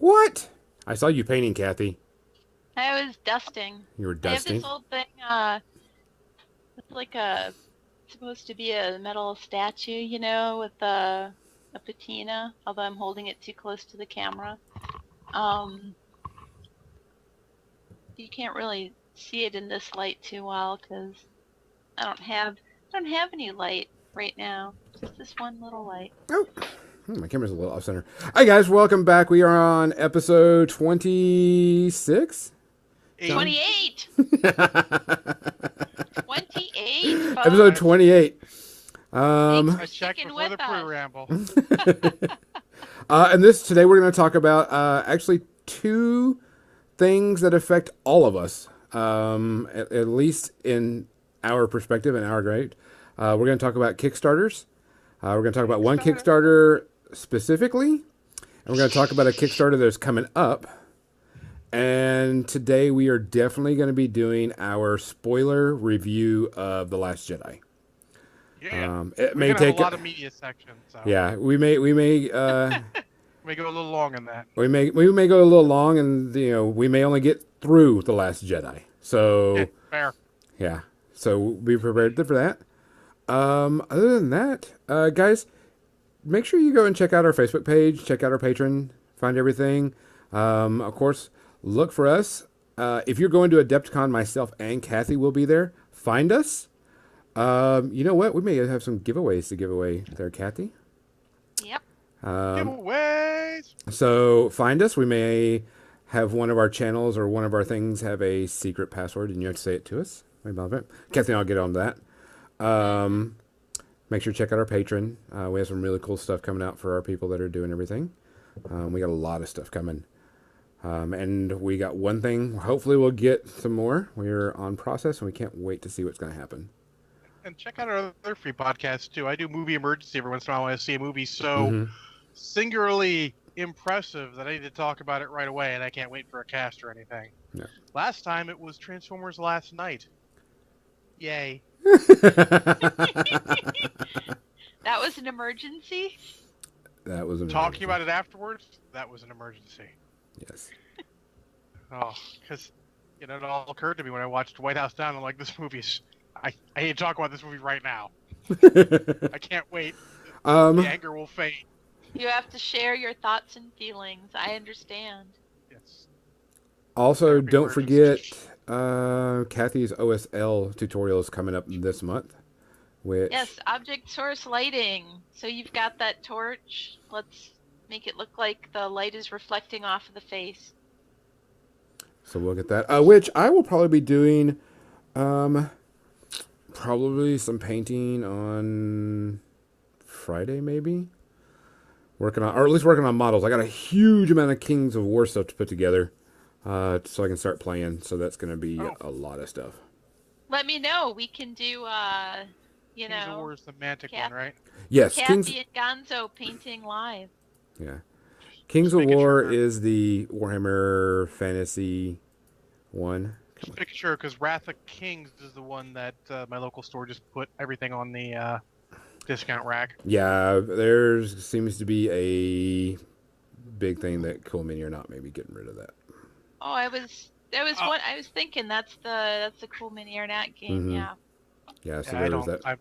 What? I saw you painting, Kathy. I was dusting. You were I have this dusting. old thing, it's like supposed to be a metal statue, with a patina, although I'm holding it too close to the camera. Um, you can't really see it in this light too well because I don't have any light right now. Just this one little light. Oh, my camera's a little off center. Hi, guys. Welcome back. We are on episode 26. Eight. John? 28! 28, Episode folks. 28. Thanks I for checked sticking before with the us. pre-ramble. And today we're going to talk about actually two things that affect all of us, at least in our perspective and our grade. We're going to talk about Kickstarters. We're going to talk about one Kickstarter specifically, and we're going to talk about a Kickstarter that's coming up. And today we are definitely going to be doing our spoiler review of The Last Jedi. Yeah. It We're may gonna take have a lot of media section, so yeah, we may may go a little long in that. we may go a little long, and we may only get through The Last Jedi. Yeah, So fair. yeah, so be prepared for that. Other than that, guys, make sure you go and check out our Facebook page, check out our Patreon, find everything. Of course, look for us. If you're going to Adepticon, myself and Kathy will be there. Find us. You know what? We may have some giveaways to give away there, Kathy. Yep. Giveaways. So find us. We may have one of our channels or one of our things have a secret password, and you have to say it to us. Maybe I'll Kathy and I'll get on that. Make sure to check out our Patreon. We have some really cool stuff coming out for our people that are doing everything. We got a lot of stuff coming. And we got one thing. Hopefully we'll get some more. We're on process, and we can't wait to see what's going to happen. And check out our other free podcasts too. I do Movie Emergency every once in a while when I see a movie so singularly impressive that I need to talk about it right away, and I can't wait for a cast or anything. Yeah. Last time it was Transformers Last Night. Yay. That was an emergency? That was an Talking about it afterwards, that was an emergency. Yes. Oh, because it all occurred to me when I watched White House Down. I'm like, this movie's. I need to talk about this movie right now. I can't wait. The anger will fade. You have to share your thoughts and feelings. I understand. Yes. Also, Therapy don't forget emergency. Kathy's OSL tutorial is coming up this month. Which Yes, object source lighting. So you've got that torch. Let's make it look like the light is reflecting off of the face. So we'll get that. Which I will probably be doing probably some painting on Friday, maybe. Or at least working on models. I got a huge amount of Kings of War stuff to put together, so I can start playing. So that's going to be a lot of stuff. Let me know. We can do, Kings of War is the Mantic Cat- one, right? Yes, Kathy and Gonzo painting live. Yeah, Kings Just of making War sure. is the Warhammer Fantasy one. Just making sure, because Wrath of Kings is the one that my local store just put everything on the discount rack. Yeah, there seems to be a big thing that Cool Mini are not maybe getting rid of that. Oh, I was thinking that's the Cool Mini or Nat game. Mhm. Yeah. Yeah, so Yeah, there's that. I'm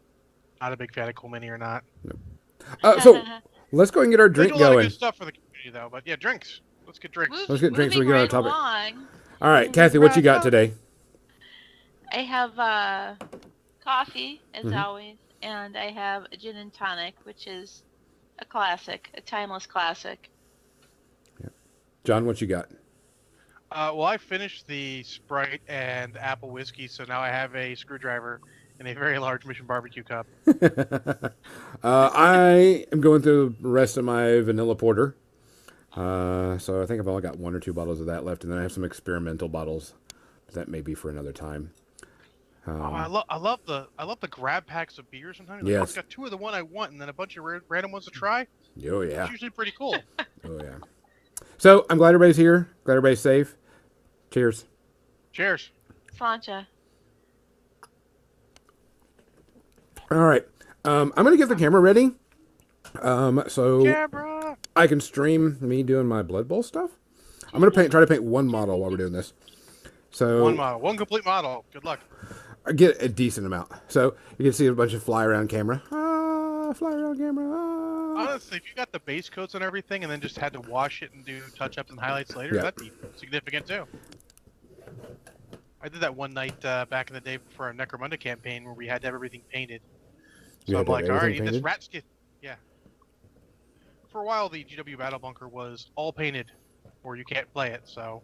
not a big fan of Cool Mini or not. So let's go and get our They drink do a lot of going. good stuff for the community, though. But yeah, drinks. Let's get drinks. Let's get drinks so we Moving get on right topic. along, All right, Kathy, what you got today? I have coffee as Mhm. always, and I have a gin and tonic, which is a classic, a timeless classic. John, what you got? Well, I finished the Sprite and apple whiskey, so now I have a screwdriver and a very large Mission Barbecue cup. I am going through the rest of my vanilla porter. So I think I've only got one or two bottles of that left, and then I have some experimental bottles. But that may be for another time. I love the grab packs of beer sometimes. Like, Yes. I've got two of the one I want, and then a bunch of random ones to try. Oh yeah, It's usually pretty cool. oh yeah. So I'm glad everybody's here. Glad everybody's safe. Cheers. Cheers. Slancha. All right. I'm gonna get the camera ready. So Camera. I can stream me doing my Blood Bowl stuff. I'm gonna try to paint one model while we're doing this. So One model, one complete model. Good luck. I get a decent amount. So you can see a bunch of fly around camera. Fly around camera. Honestly, if you got the base coats and everything, and then just had to wash it and do touch-ups and highlights later, Yep. that'd be significant too. I did that one night back in the day for our Necromunda campaign where we had to have everything painted. So I'm like, all right, this rat skin. Yeah. For a while, the GW Battle Bunker was all painted, or you can't play it. So.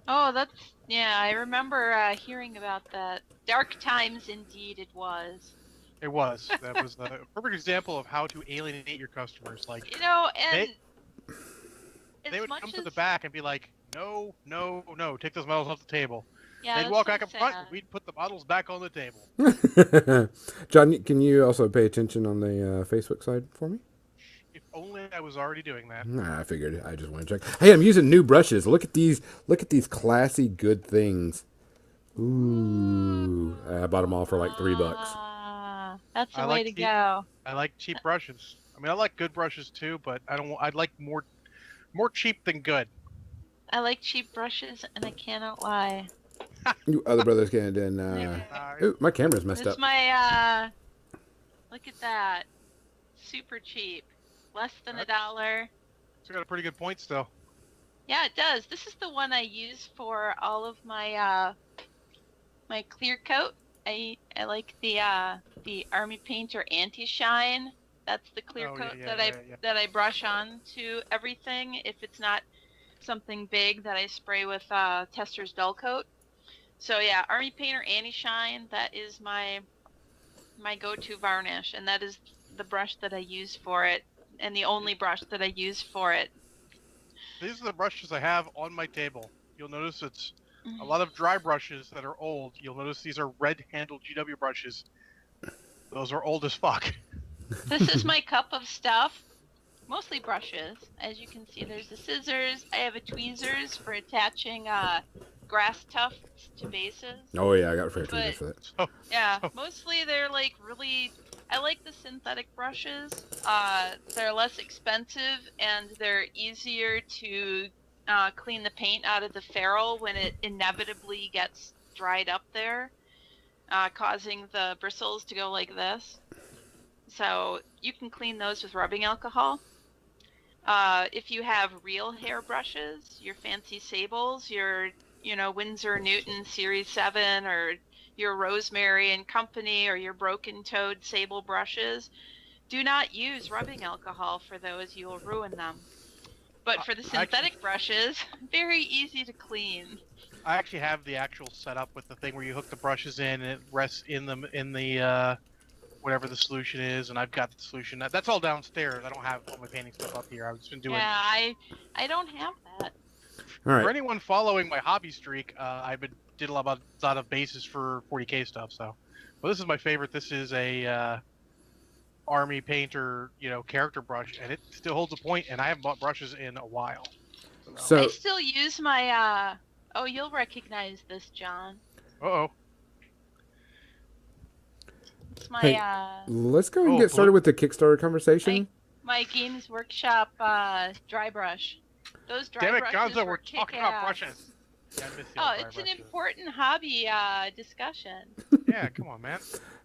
Oh, I remember hearing about that. Dark times indeed it was. It was. That was a perfect example of how to alienate your customers. Like, and they would come to the back and be like, no, take those models off the table. Yeah, they'd walk back up front and we'd put the models back on the table. John, can you also pay attention on the Facebook side for me? If only I was already doing that. I figured. I just want to check. Hey, I'm using new brushes. Look at these classy, good things. Ooh. I bought them all for like $3. That's the way to go. I like cheap brushes. I mean, I like good brushes too, but I'd like more cheap than good. I like cheap brushes, and I cannot lie. You other brothers can't. Ooh, my camera's messed up. It's my look at that, super cheap, less than $1. It's got a pretty good point still. Yeah, it does. This is the one I use for all of my my clear coat. I like the Army Painter Anti-Shine. That's the clear coat that I brush on to everything. If it's not something big that I spray with Tester's Dull Coat. So yeah, Army Painter Anti-Shine. That is my go-to varnish, and that is the brush that I use for it, and the only brush that I use for it. These are the brushes I have on my table. You'll notice it's a lot of dry brushes that are old. You'll notice these are red-handled GW brushes. Those are old as fuck. This is my cup of stuff. Mostly brushes. As you can see, there's the scissors. I have a tweezers for attaching grass tufts to bases. Oh yeah, I got tweezers for that. Yeah, mostly they're like really... I like the synthetic brushes. They're less expensive, and they're easier to clean the paint out of the ferrule when it inevitably gets dried up there, causing the bristles to go like this. So you can clean those with rubbing alcohol. If you have real hair brushes, your fancy sables, your Winsor Newton Series 7, or your Rosemary and Company, or your Broken Toad sable brushes, do not use rubbing alcohol for those. You will ruin them. But for the synthetic brushes, very easy to clean. I actually have the actual setup with the thing where you hook the brushes in and it rests in the whatever the solution is, and I've got the solution. That's all downstairs. I don't have all my painting stuff up here. I've just been doing. Yeah, I don't have that. All right. For anyone following my hobby streak, did a lot of bases for 40K stuff. So, well, this is my favorite. This is a Army Painter, character brush, and it still holds a point. And I haven't bought brushes in a while. So I still use my. Oh, you'll recognize this, John. Uh-oh. It's my. Hey, let's go and get started with the Kickstarter conversation. My Games Workshop dry brush. Those dry brushes. Damn it, Gonzo, we're talking about brushes. Yeah, it's an important hobby discussion. Yeah, come on, man.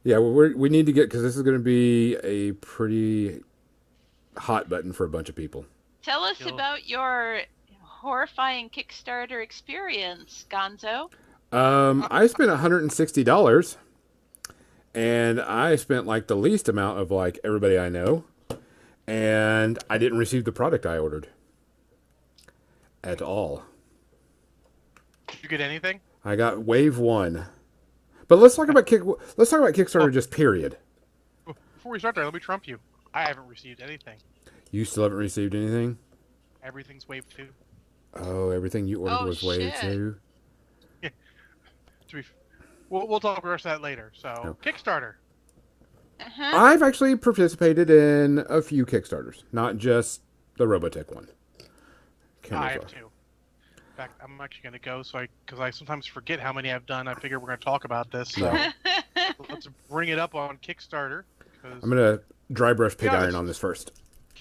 Yeah, well, we need to get, because this is going to be a pretty hot button for a bunch of people. Tell us about your horrifying Kickstarter experience, Gonzo. I spent $160, and I spent like the least amount of like everybody I know, and I didn't receive the product I ordered at all. Did you get anything? I got Wave 1. But let's talk about Kickstarter just period. Before we start there, let me trump you. I haven't received anything. You still haven't received anything? Everything's Wave 2. Oh, everything you ordered was Wave 2? Yeah. We'll talk about the rest of that later. So, Kickstarter. Uh-huh. I've actually participated in a few Kickstarters, not just the Robotech one. I have 2. In fact, I'm actually going to go because I sometimes forget how many I've done. I figure we're going to talk about this. So let's bring it up on Kickstarter. I'm going to dry brush pig iron on this first.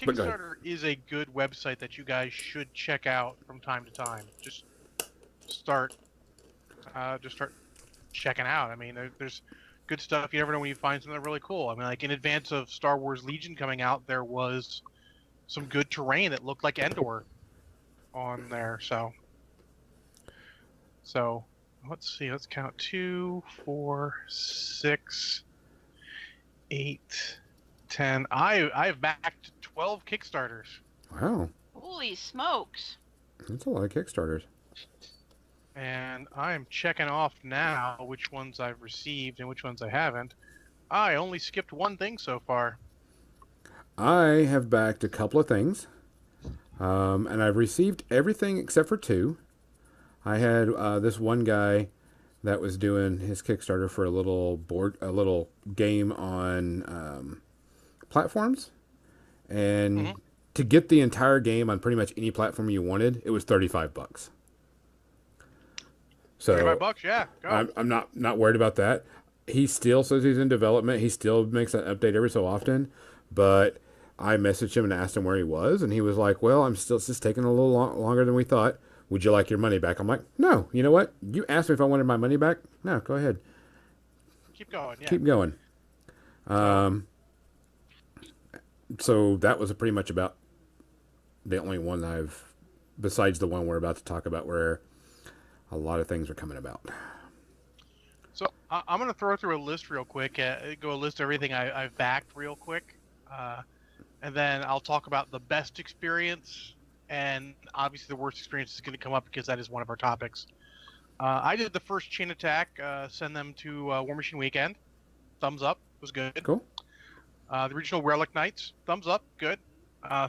But go ahead. Kickstarter is a good website that you guys should check out from time to time. Start, just start checking out. I mean, there's good stuff. You never know when you find something really cool. I mean, like in advance of Star Wars Legion coming out, there was some good terrain that looked like Endor on there. So let's see. Let's count 2, 4, 6, 8, 10. I've backed 12 Kickstarters. Wow, Holy smokes! that's a lot of Kickstarters. And I'm checking off now which ones I've received and which ones I haven't. I only skipped one thing so far. I have backed a couple of things, and I've received everything except for two. I had this one guy that was doing his Kickstarter for a little game on platforms, and to get the entire game on pretty much any platform you wanted, it was $35. So $35, yeah. Go. I'm not worried about that. He still says he's in development. He still makes an update every so often, but I messaged him and asked him where he was, and he was like, "Well, I'm still it's just taking a little longer than we thought. Would you like your money back?" I'm like, "No. You know what? You asked me if I wanted my money back. No, go ahead. Keep going. Yeah. Keep going." So that was pretty much about the only one besides the one we're about to talk about, where a lot of things are coming about. So I'm going to throw through a list real quick. Go list everything I've backed real quick. And then I'll talk about the best experience. And obviously the worst experience is going to come up because that is one of our topics. I did the first Chain Attack. Send them to War Machine Weekend. Thumbs up. Was good. Cool. The original Relic Knights. Thumbs up. Good.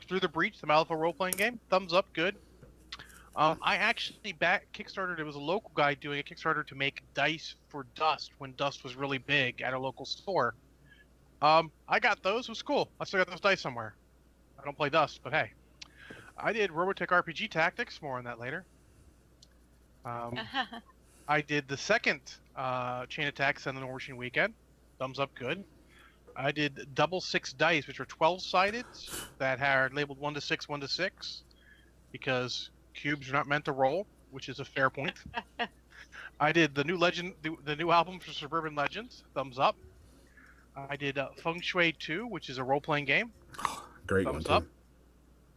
Through the Breach, the Malifaux role-playing game. Thumbs up. Good. I actually Kickstarted. It was a local guy doing a Kickstarter to make dice for Dust when Dust was really big at a local store. I got those. It was cool. I still got those dice somewhere. I don't play Dust, but hey. I did Robotech RPG Tactics. More on that later. I did the second Chain Attack on the War Machine Weekend. Thumbs up. Good. I did double 6 dice, which are 12-sided that are labeled 1 to 6, 1 to 6, because cubes are not meant to roll, which is a fair point. I did the new Legend, the new album for Suburban Legends. Thumbs up. I did Feng Shui 2, which is a role-playing game. Great Thumbs one, up. too.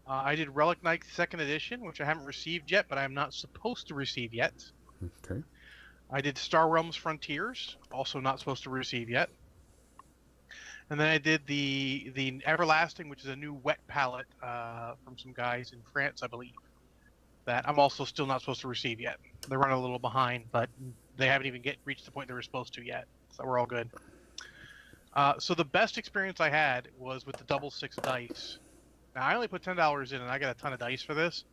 I did Relic Knight 2nd Edition, which I haven't received yet, but I'm not supposed to receive yet. Okay. I did Star Realms Frontiers, also not supposed to receive yet. And then I did the Everlasting, which is a new wet palette from some guys in France, I believe, that I'm also still not supposed to receive yet. They're running a little behind, but they haven't even reached the point they were supposed to yet, so we're all good. So the best experience I had was with the double 6 dice. Now, I only put $10 in, and I got a ton of dice for this,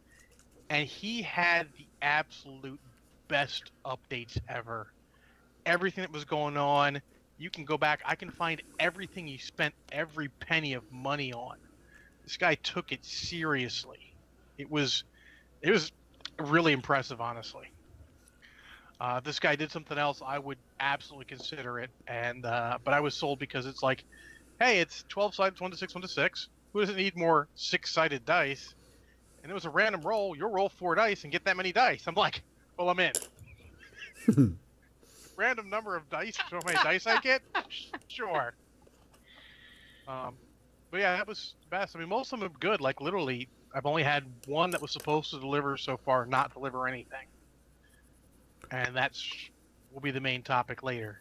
and he had the absolute best updates ever. Everything that was going on, you can go back. I can find everything he spent every penny of money on. This guy took it seriously. It was really impressive, honestly. This guy did something else. I would absolutely consider it, but I was sold because it's like, hey, it's 12 sides, 1 to 6, 1 to 6. Who doesn't need more 6-sided dice? And it was a random roll. You'll roll 4 dice and get that many dice. I'm like, well, I'm in. Random number of dice for how many dice I get? Sure. But yeah, that was the best. I mean, most of them are good. Like, literally, I've only had one that was supposed to deliver so far not deliver anything. And will be the main topic later.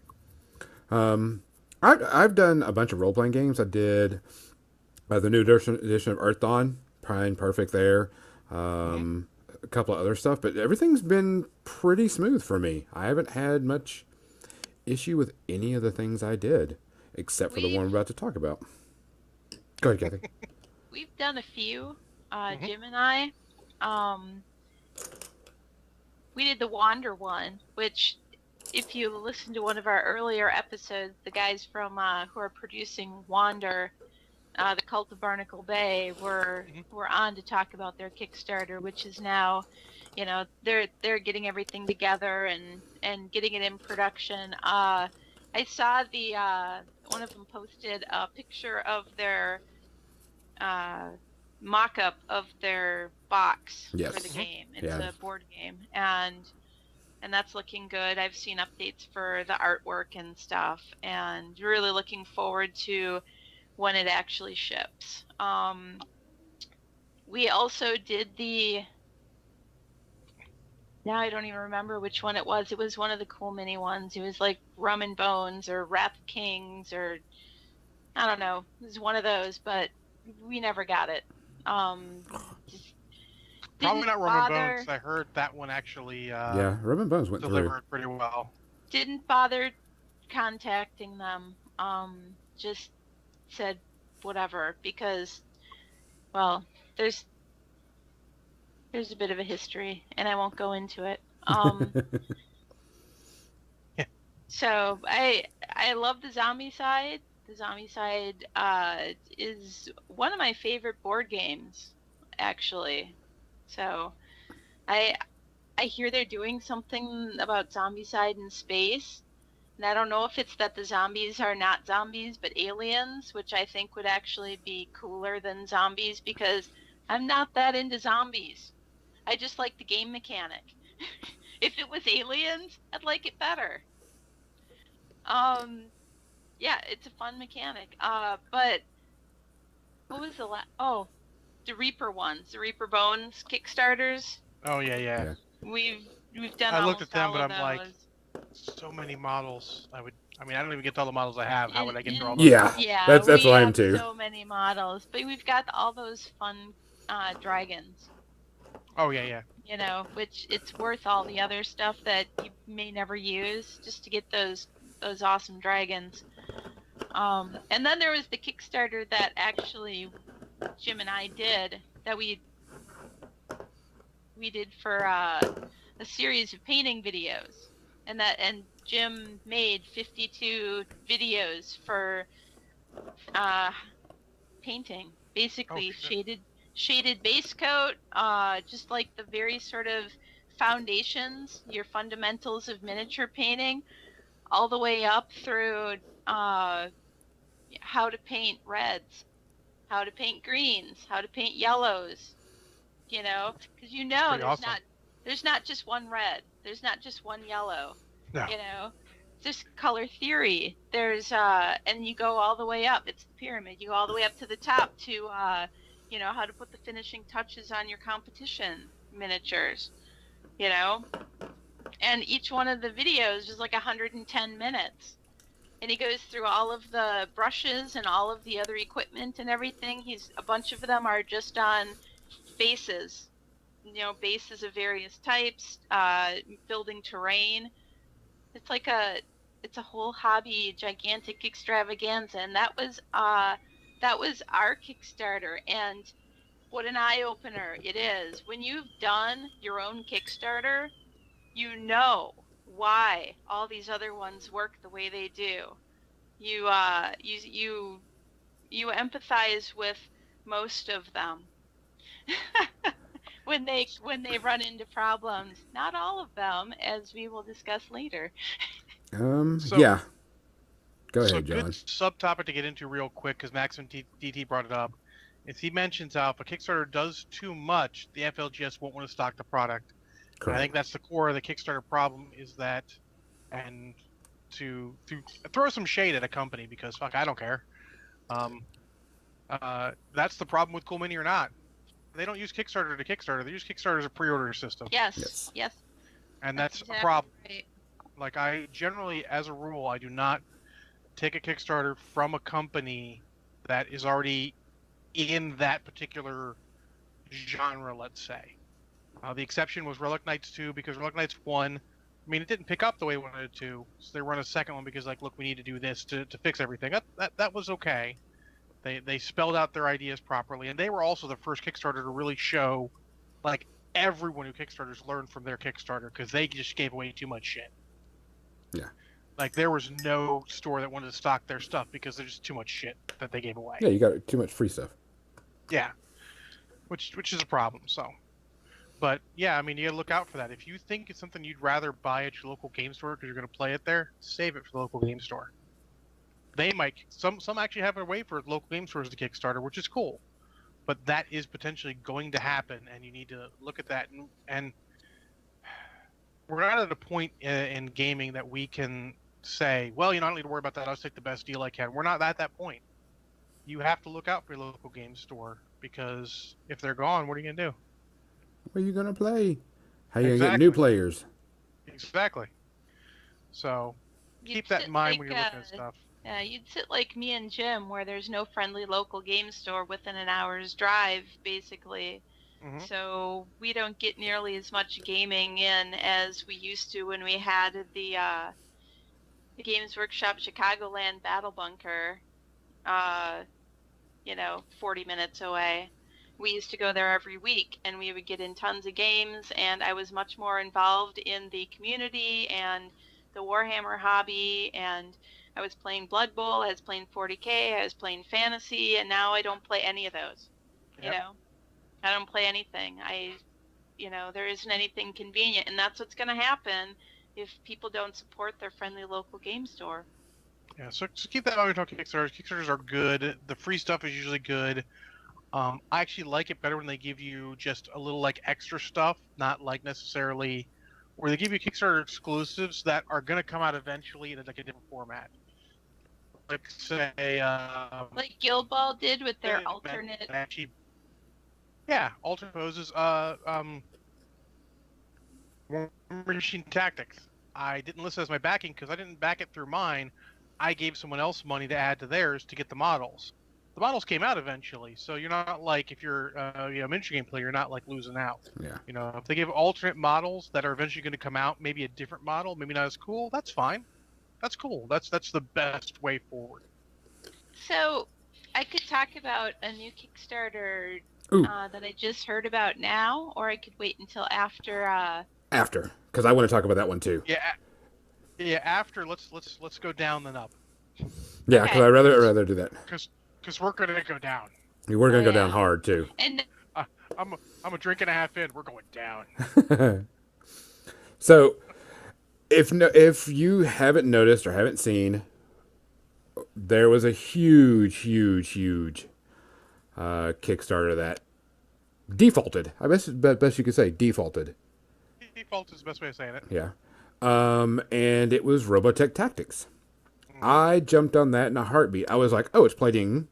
I've done a bunch of role-playing games. I did the new edition of Earth Dawn, Prime Perfect there. A couple of other stuff, but everything's been pretty smooth for me. I haven't had much issue with any of the things I did, except for the one we're about to talk about. Go ahead, Kathy. We've done a few, Jim and I. We did the Wander one, which, if you listen to one of our earlier episodes, the guys from who are producing Wander, the Cult of Barnacle Bay, were on to talk about their Kickstarter, which is now, they're getting everything together and getting it in production. I saw one of them posted a picture of their mock-up of their box Yes. for the game. It's Yeah. a board game, and that's looking good. I've seen updates for the artwork and stuff, and really looking forward to when it actually ships. We also did now I don't even remember which one it was. It was one of the cool mini ones. It was like Rum and Bones or Wrath of Kings, or I don't know. It was one of those, but we never got it. Just Probably didn't not Roman bother. Bones. I heard that one actually Yeah, Robin Bones went through. delivered pretty well. Didn't bother contacting them. Just said whatever, because, well, there's a bit of a history, and I won't go into it. So I love the zombie side. The zombie side is one of my favorite board games, actually. So I hear they're doing something about Zombicide in space, and I don't know if it's that the zombies are not zombies but aliens, which I think would actually be cooler than zombies, because I'm not that into zombies. I just like the game mechanic. If it was aliens, I'd like it better. Yeah, it's a fun mechanic. But what was the last? Oh, the Reaper ones, the Reaper Bones Kickstarters. Oh yeah. We've done I looked at almost them, all but of I'm like, those. so many models. I mean, I don't even get to all the models I have. How would I get through all those? Yeah, Yeah, that's we what I am have too. so many models, but we've got all those fun dragons. Oh yeah. You know, which it's worth all the other stuff that you may never use just to get those awesome dragons. And then there was the Kickstarter that actually Jim and I did, that we did for a series of painting videos, and Jim made 52 videos for painting, basically shaded base coat, just like the very sort of foundations, your fundamentals of miniature painting, all the way up through how to paint reds, how to paint greens, how to paint yellows, because Pretty awesome. there's not just one red, there's not just one yellow. No. Just color theory. There's and you go all the way up. It's the pyramid. You go all the way up to the top to how to put the finishing touches on your competition miniatures. And each one of the videos is like 110 minutes. And he goes through all of the brushes and all of the other equipment and everything. A bunch of them are just on bases, bases of various types, building terrain. It's a whole hobby, gigantic extravaganza, and that was our Kickstarter. And what an eye opener it is when you've done your own Kickstarter. You know why all these other ones work the way they do. You empathize with most of them when they run into problems. Not all of them, as we will discuss later. Yeah. Go ahead, John. Good subtopic to get into real quick, because Max and DT brought it up. Is he mentions how if a Kickstarter does too much, the FLGS won't want to stock the product. I think that's the core of the Kickstarter problem, is that, and to throw some shade at a company, because fuck, I don't care. That's the problem with Cool Mini or not. They don't use Kickstarter to Kickstarter. They use Kickstarter as a pre-order system. Yes. And that's a problem. Right. Like, I generally, as a rule, I do not take a Kickstarter from a company that is already in that particular genre, let's say. The exception was Relic Knights 2, because Relic Knights 1, I mean, it didn't pick up the way we wanted it to, so they run a second one because, like, look, we need to do this to fix everything. That was okay. They spelled out their ideas properly, and they were also the first Kickstarter to really show, like, everyone who Kickstarters learned from their Kickstarter, because they just gave away too much shit. Yeah. Like, there was no store that wanted to stock their stuff because there's just too much shit that they gave away. Yeah, you got too much free stuff. Yeah. Which is a problem, so. But, yeah, I mean, you gotta look out for that. If you think it's something you'd rather buy at your local game store because you're gonna play it there, save it for the local game store. They might, some actually have a way for local game stores to Kickstarter, which is cool. but that is potentially going to happen, and you need to look at that. And we're not at a point in gaming that we can say, well, I don't need to worry about that. I'll just take the best deal I can. We're not at that point. You have to look out for your local game store, because if they're gone, what are you going to do? What are you gonna play? How are you gonna get new Exactly. players? Exactly. So You'd keep that sit in mind like when you're looking at stuff. you'd sit like me and Jim, where there's no friendly local game store within an hour's drive, basically. Hmm. So we don't get nearly as much gaming in as we used to when we had the Games Workshop Chicagoland Battle Bunker, uh, 40 minutes away. We used to go there every week, and we would get in tons of games, and I was much more involved in the community and the Warhammer hobby, and I was playing Blood Bowl, I was playing 40K, I was playing Fantasy, and now I don't play any of those. You Yep. know, I don't play anything. There isn't anything convenient, and that's what's going to happen if people don't support their friendly local game store. Yeah, so keep that in mind when you're talking Kickstarters. Kickstarters are good. The free stuff is usually good. I actually like it better when they give you just a little like extra stuff, not like necessarily where they give you Kickstarter exclusives that are going to come out eventually in like a different format. Like say, Like Guild Ball did with their alternate. Actually, yeah, alternate poses. War Machine Tactics. I didn't list it as my backing because I didn't back it through mine. I gave someone else money to add to theirs to get the models. The models came out eventually, so you're not like, if you're a miniature game player, you're not like losing out. Yeah. If they give alternate models that are eventually going to come out, maybe a different model, maybe not as cool, that's fine. That's cool. That's the best way forward. So I could talk about a new Kickstarter that I just heard about now, or I could wait until after. After, because I want to talk about that one too. Yeah. After, let's go down then up. Yeah, because I'd rather do that. Because we're gonna go down. We're gonna go down hard too. And I'm a drink and a half in. We're going down. So, if you haven't noticed or haven't seen, there was a huge Kickstarter that defaulted. I guess best you could say defaulted. Default is the best way of saying it. Yeah. And it was Robotech Tactics. I jumped on that in a heartbeat. I was like, oh, it's Playding.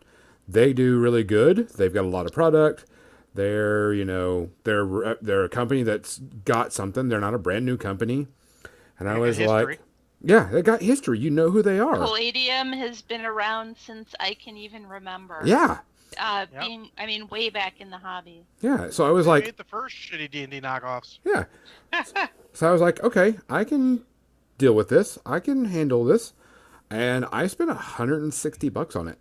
They do really good. They've got a lot of product. They're a company that's got something. They're not a brand new company. And I was like, yeah, they got history. You know who they are. Palladium has been around since I can even remember. Yeah. Way back in the hobby. Yeah. So I was like, made the first shitty D&D knockoffs. Yeah. So I was like, okay, I can deal with this. I can handle this. And I spent $160 on it.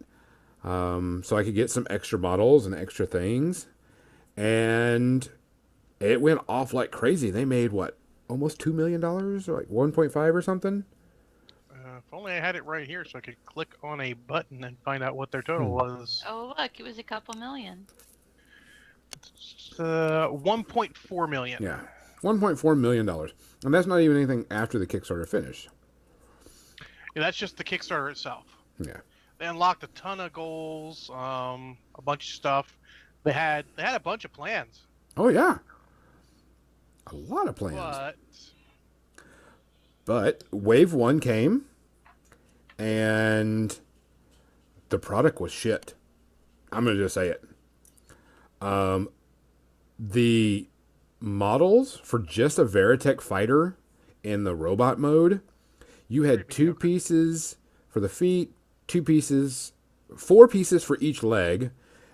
So I could get some extra models and extra things. And it went off like crazy. They made almost $2 million, or like 1.5 or something. If only I had it right here so I could click on a button and find out what their total was. Oh, look, it was a couple million. 1.4 million. Yeah, $1.4 million. And that's not even anything after the Kickstarter finished. Yeah, that's just the Kickstarter itself. Yeah. They unlocked a ton of goals, a bunch of stuff. They had a bunch of plans. Oh, yeah. A lot of plans. But Wave 1 came, and the product was shit. I'm going to just say it. The models for just a Veritech fighter in the robot mode, you had 2 pieces for the feet, 4 pieces for each leg.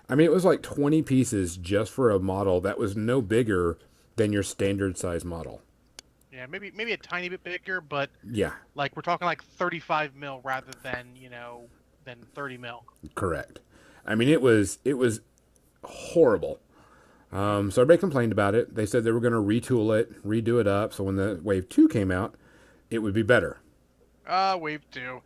I mean, it was like 20 pieces just for a model that was no bigger than your standard size model. Yeah, maybe a tiny bit bigger, but yeah, like we're talking like 35 mil rather than 30 mil. Correct. I mean, it was horrible. So everybody complained about it. They said they were going to retool it, redo it up, so when the Wave 2 came out, it would be better. Wave 2.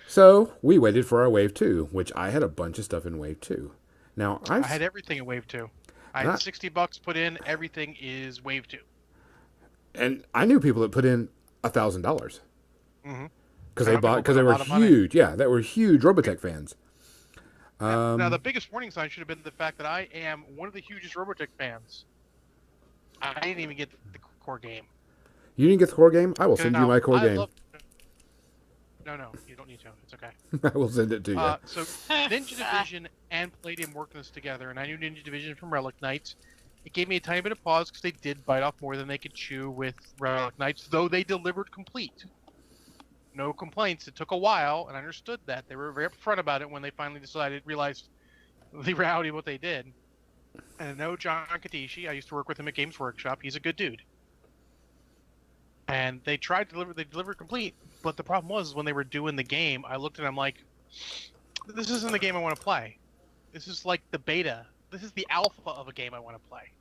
So we waited for our Wave 2, which I had a bunch of stuff in Wave 2. Now I had everything in Wave 2. I had $60 put in. Everything is Wave 2. And I knew people that put in $1,000 because they were huge. Yeah, that were huge Robotech fans. Now, the biggest warning sign should have been the fact that I am one of the hugest Robotech fans. I didn't even get the core game. You didn't get the core game? I will send you Now, my core I game. love. No, you don't need to. It's okay. I will send it to you. So Ninja Division and Palladium worked this together, and I knew Ninja Division from Relic Knights. It gave me a tiny bit of pause because they did bite off more than they could chew with Relic Knights, though they delivered complete. No complaints. It took a while, and I understood that. They were very upfront about it when they finally realized the reality of what they did. And I know John Katishi. I used to work with him at Games Workshop. He's a good dude. And they tried to deliver. They delivered complete, but the problem was when they were doing the game, I looked at them like, this isn't the game I want to play. This is like the beta. This is the alpha of a game I want to play.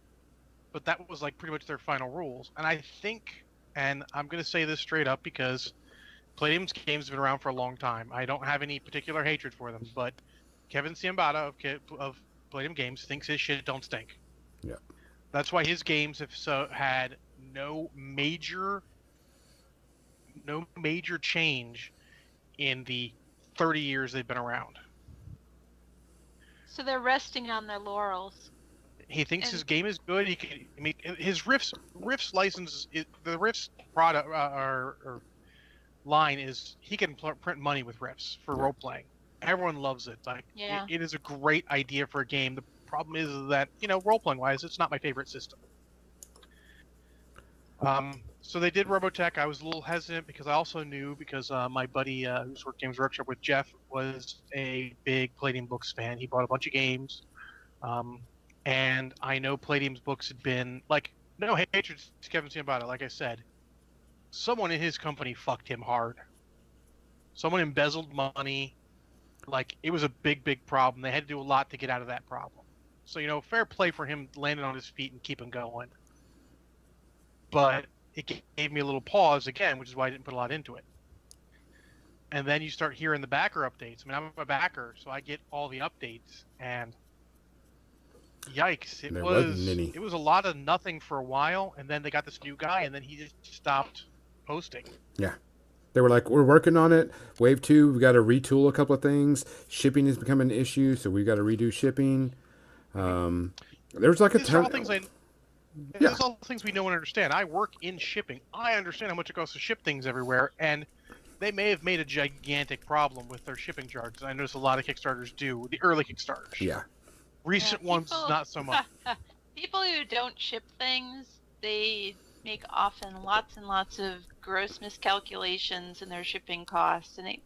But that was like pretty much their final rules. And I think, and I'm going to say this straight up because Palladium's games have been around for a long time. I don't have any particular hatred for them, but Kevin Ciambata of Palladium Games thinks his shit don't stink. Yeah. That's why his games have had no major change in the 30 years they've been around. So they're resting on their laurels. He thinks his game is good. His Rifts license, the Rifts product or line is he can print money with Rifts for role playing. Everyone loves it. Like it is a great idea for a game. The problem is that role playing wise, it's not my favorite system. So they did Robotech. I was a little hesitant because I also knew because my buddy who's worked Games Workshop with Jeff was a big Palladium Books fan. He bought a bunch of games, and I know Palladium's books had been like no hatred to Kevin Ciambata. Like I said, someone in his company fucked him hard. Someone embezzled money. Like it was a big problem. They had to do a lot to get out of that problem. So fair play for him landing on his feet and keeping going. But it gave me a little pause again, which is why I didn't put a lot into it. And then you start hearing the backer updates. I mean, I'm a backer, so I get all the updates, and yikes! It was a lot of nothing for a while, and then they got this new guy, and then he just stopped posting. Yeah. They were like, we're working on it. Wave 2, we got to retool a couple of things. Shipping has become an issue, so we got to redo shipping. There's like a ton. There's all things we know and understand. I work in shipping. I understand how much it costs to ship things everywhere, and they may have made a gigantic problem with their shipping charges. I notice a lot of Kickstarters do, the early Kickstarters. Yeah. Recent ones, not so much. People who don't ship things, they make often lots and lots of gross miscalculations in their shipping costs, and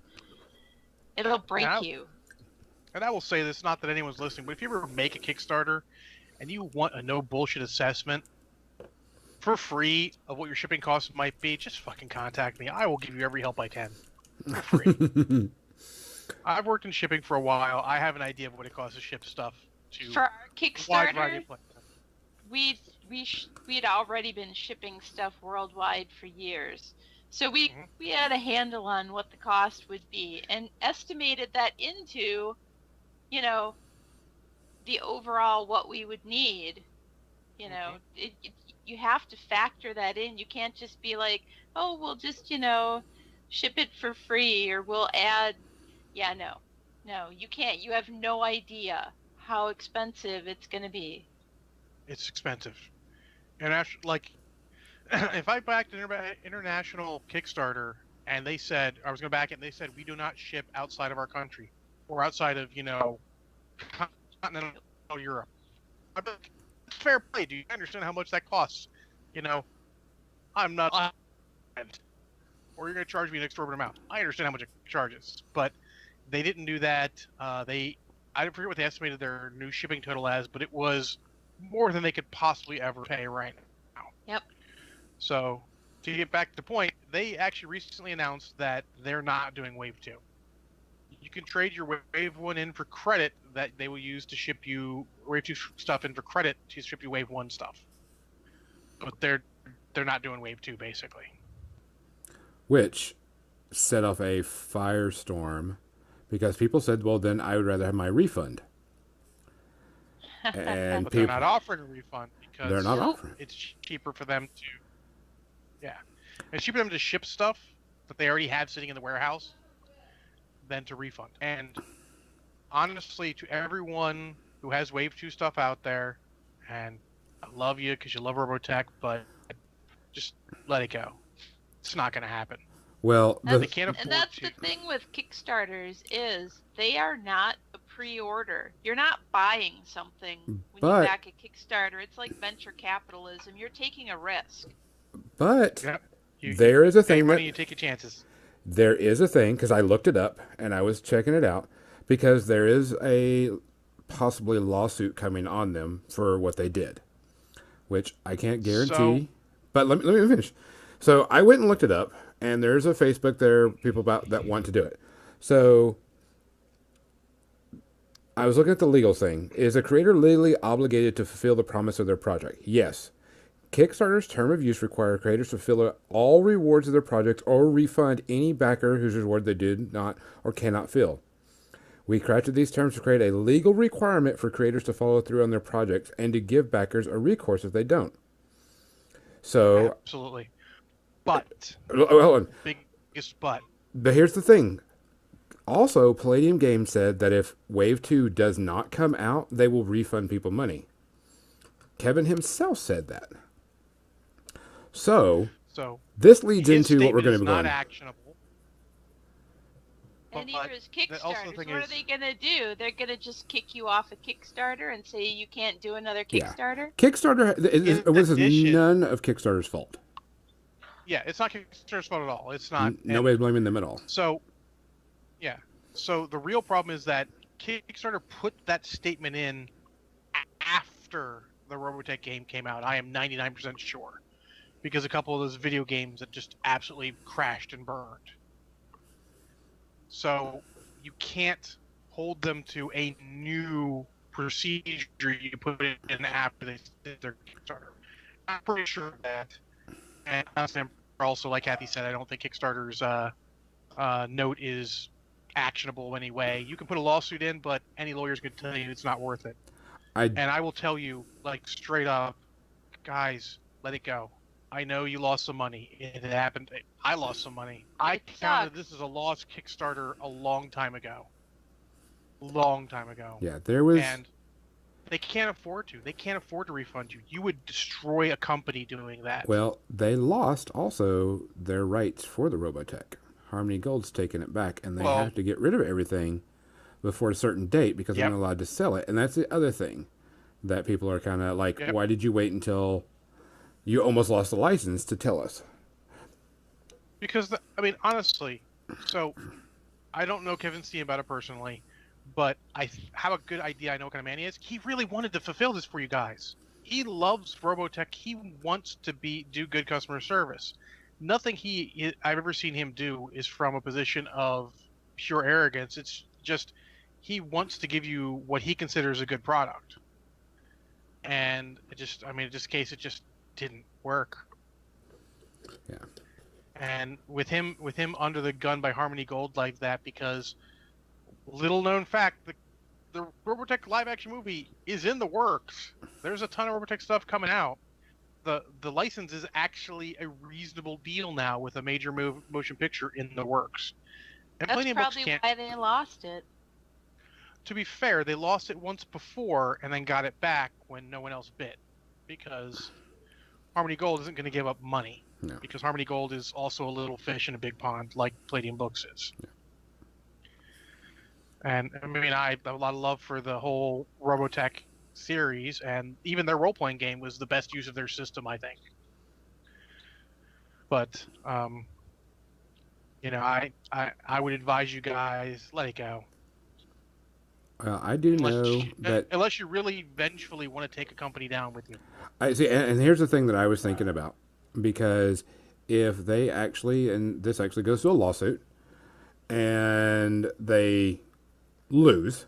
it'll break you. And I will say this, not that anyone's listening, but if you ever make a Kickstarter and you want a no bullshit assessment for free of what your shipping costs might be, just fucking contact me. I will give you every help I can for free. I've worked in shipping for a while. I have an idea of what it costs to ship stuff to for our Kickstarter. Variety of places. We'd already been shipping stuff worldwide for years, so we had a handle on what the cost would be and estimated that into the overall what we would need. You have to factor that in. You can't just be like, oh, we'll just ship it for free, or we'll add. No, you can't. You have no idea how expensive it's going to be. It's expensive. And if I backed an international Kickstarter and they said I was going to back it, and they said we do not ship outside of our country or outside of continental Europe, I'd be like, fair play. Do you understand how much that costs? I'm not, or you're going to charge me an exorbitant amount. I understand how much it charges, but they didn't do that. I forget what they estimated their new shipping total as, but it was more than they could possibly ever pay right now. Yep. So to get back to the point, they actually recently announced that they're not doing Wave 2. You can trade your Wave 1 in for credit that they will use to ship you Wave 2 stuff in for credit to ship you Wave 1 stuff. But they're not doing Wave 2, basically. Which set off a firestorm because people said, well, then I would rather have my refund. And but they're not offering a refund because they're not offering. It's cheaper for them to... Yeah. It's cheaper for them to ship stuff that they already have sitting in the warehouse than to refund. And honestly, to everyone who has Wave 2 stuff out there, and I love you because you love Robotech, but just let it go. It's not going to happen. Well, They the can't And afford that's to. the thing with Kickstarters is they are not a pre-order. You're not buying something when you but back a Kickstarter. It's like venture capitalism. You're taking a risk. but Yep. there You is a pay thing that money, you take your chances. there is a thing because I looked it up and I was checking it out because there is a possibly lawsuit coming on them for what they did, which I can't So, guarantee. But let me finish. So I went and looked it up, and there's a Facebook there people about that want to do it. So I was looking at the legal thing. Is a creator legally obligated to fulfill the promise of their project? Yes. Kickstarter's term of use requires creators to fill all rewards of their projects or refund any backer whose reward they did not or cannot fill. We crafted these terms to create a legal requirement for creators to follow through on their projects and to give backers a recourse if they don't. So, absolutely. But, hold on. biggest but. But here's the thing. Also, Palladium Games said that if Wave 2 does not come out, they will refund people money. Kevin himself said that. So, So, this leads his into what we're statement going is to be not going. actionable. And But neither is also the Kickstarters. thing What are is, they going to do? They're going to just kick you off a Kickstarter and say you can't do another Yeah. Kickstarter? Kickstarter, in this is addition, none of Kickstarter's fault. yeah, it's not Kickstarter's fault at all. It's not. Nobody's And blaming them at all. so, yeah. So the real problem is that Kickstarter put that statement in after the Robotech game came out. I am 99% sure. Because a couple of those video games that just absolutely crashed and burned. So you can't hold them to a new procedure you put in after they did their Kickstarter. I'm pretty sure of that. And also, like Kathy said, I don't think Kickstarter's note is actionable anyway. You can put a lawsuit in, but any lawyer's going to tell you it's not worth it. I And I will tell you, like, straight up, guys, let it go. I know you lost some money. It happened. I lost some money. I It counted sucks. this as a lost Kickstarter a long time ago. Long time ago. yeah, there was And they can't afford to. They can't afford to refund you. You would destroy a company doing that. well, they lost also their rights for the Robotech. Harmony Gold's taken it back, and they Well, have to get rid of everything before a certain date because they're yep, not allowed to sell it. And that's the other thing that people are kind of like, yep. why did you wait until you almost lost the license to tell us? Because, I mean, honestly, so I don't know Kevin Steen about it personally, but I have a good idea. I know what kind of man he is. He really wanted to fulfill this for you guys. He loves Robotech. He wants to do good customer service. Nothing I've ever seen him do is from a position of pure arrogance. It's just he wants to give you what he considers a good product. And in this case, it just didn't work. Yeah. And with him under the gun by Harmony Gold like that, because little known fact, the Robotech live action movie is in the works. There's a ton of Robotech stuff coming out. The license is actually a reasonable deal now with a major motion picture in the works. And That's Palladium Books probably can't. why they lost it. To be fair, they lost it once before and then got it back when no one else bid, because Harmony Gold isn't going to give up money. No. Because Harmony Gold is also a little fish in a big pond, like Palladium Books is. Yeah. And I mean, I have a lot of love for the whole Robotech series, and even their role-playing game was the best use of their system, I think. But, I would advise you guys, let it go. I do know that Unless you really vengefully want to take a company down with you. I see, and here's the thing that I was thinking about, because if they actually, and this actually goes to a lawsuit, and they lose,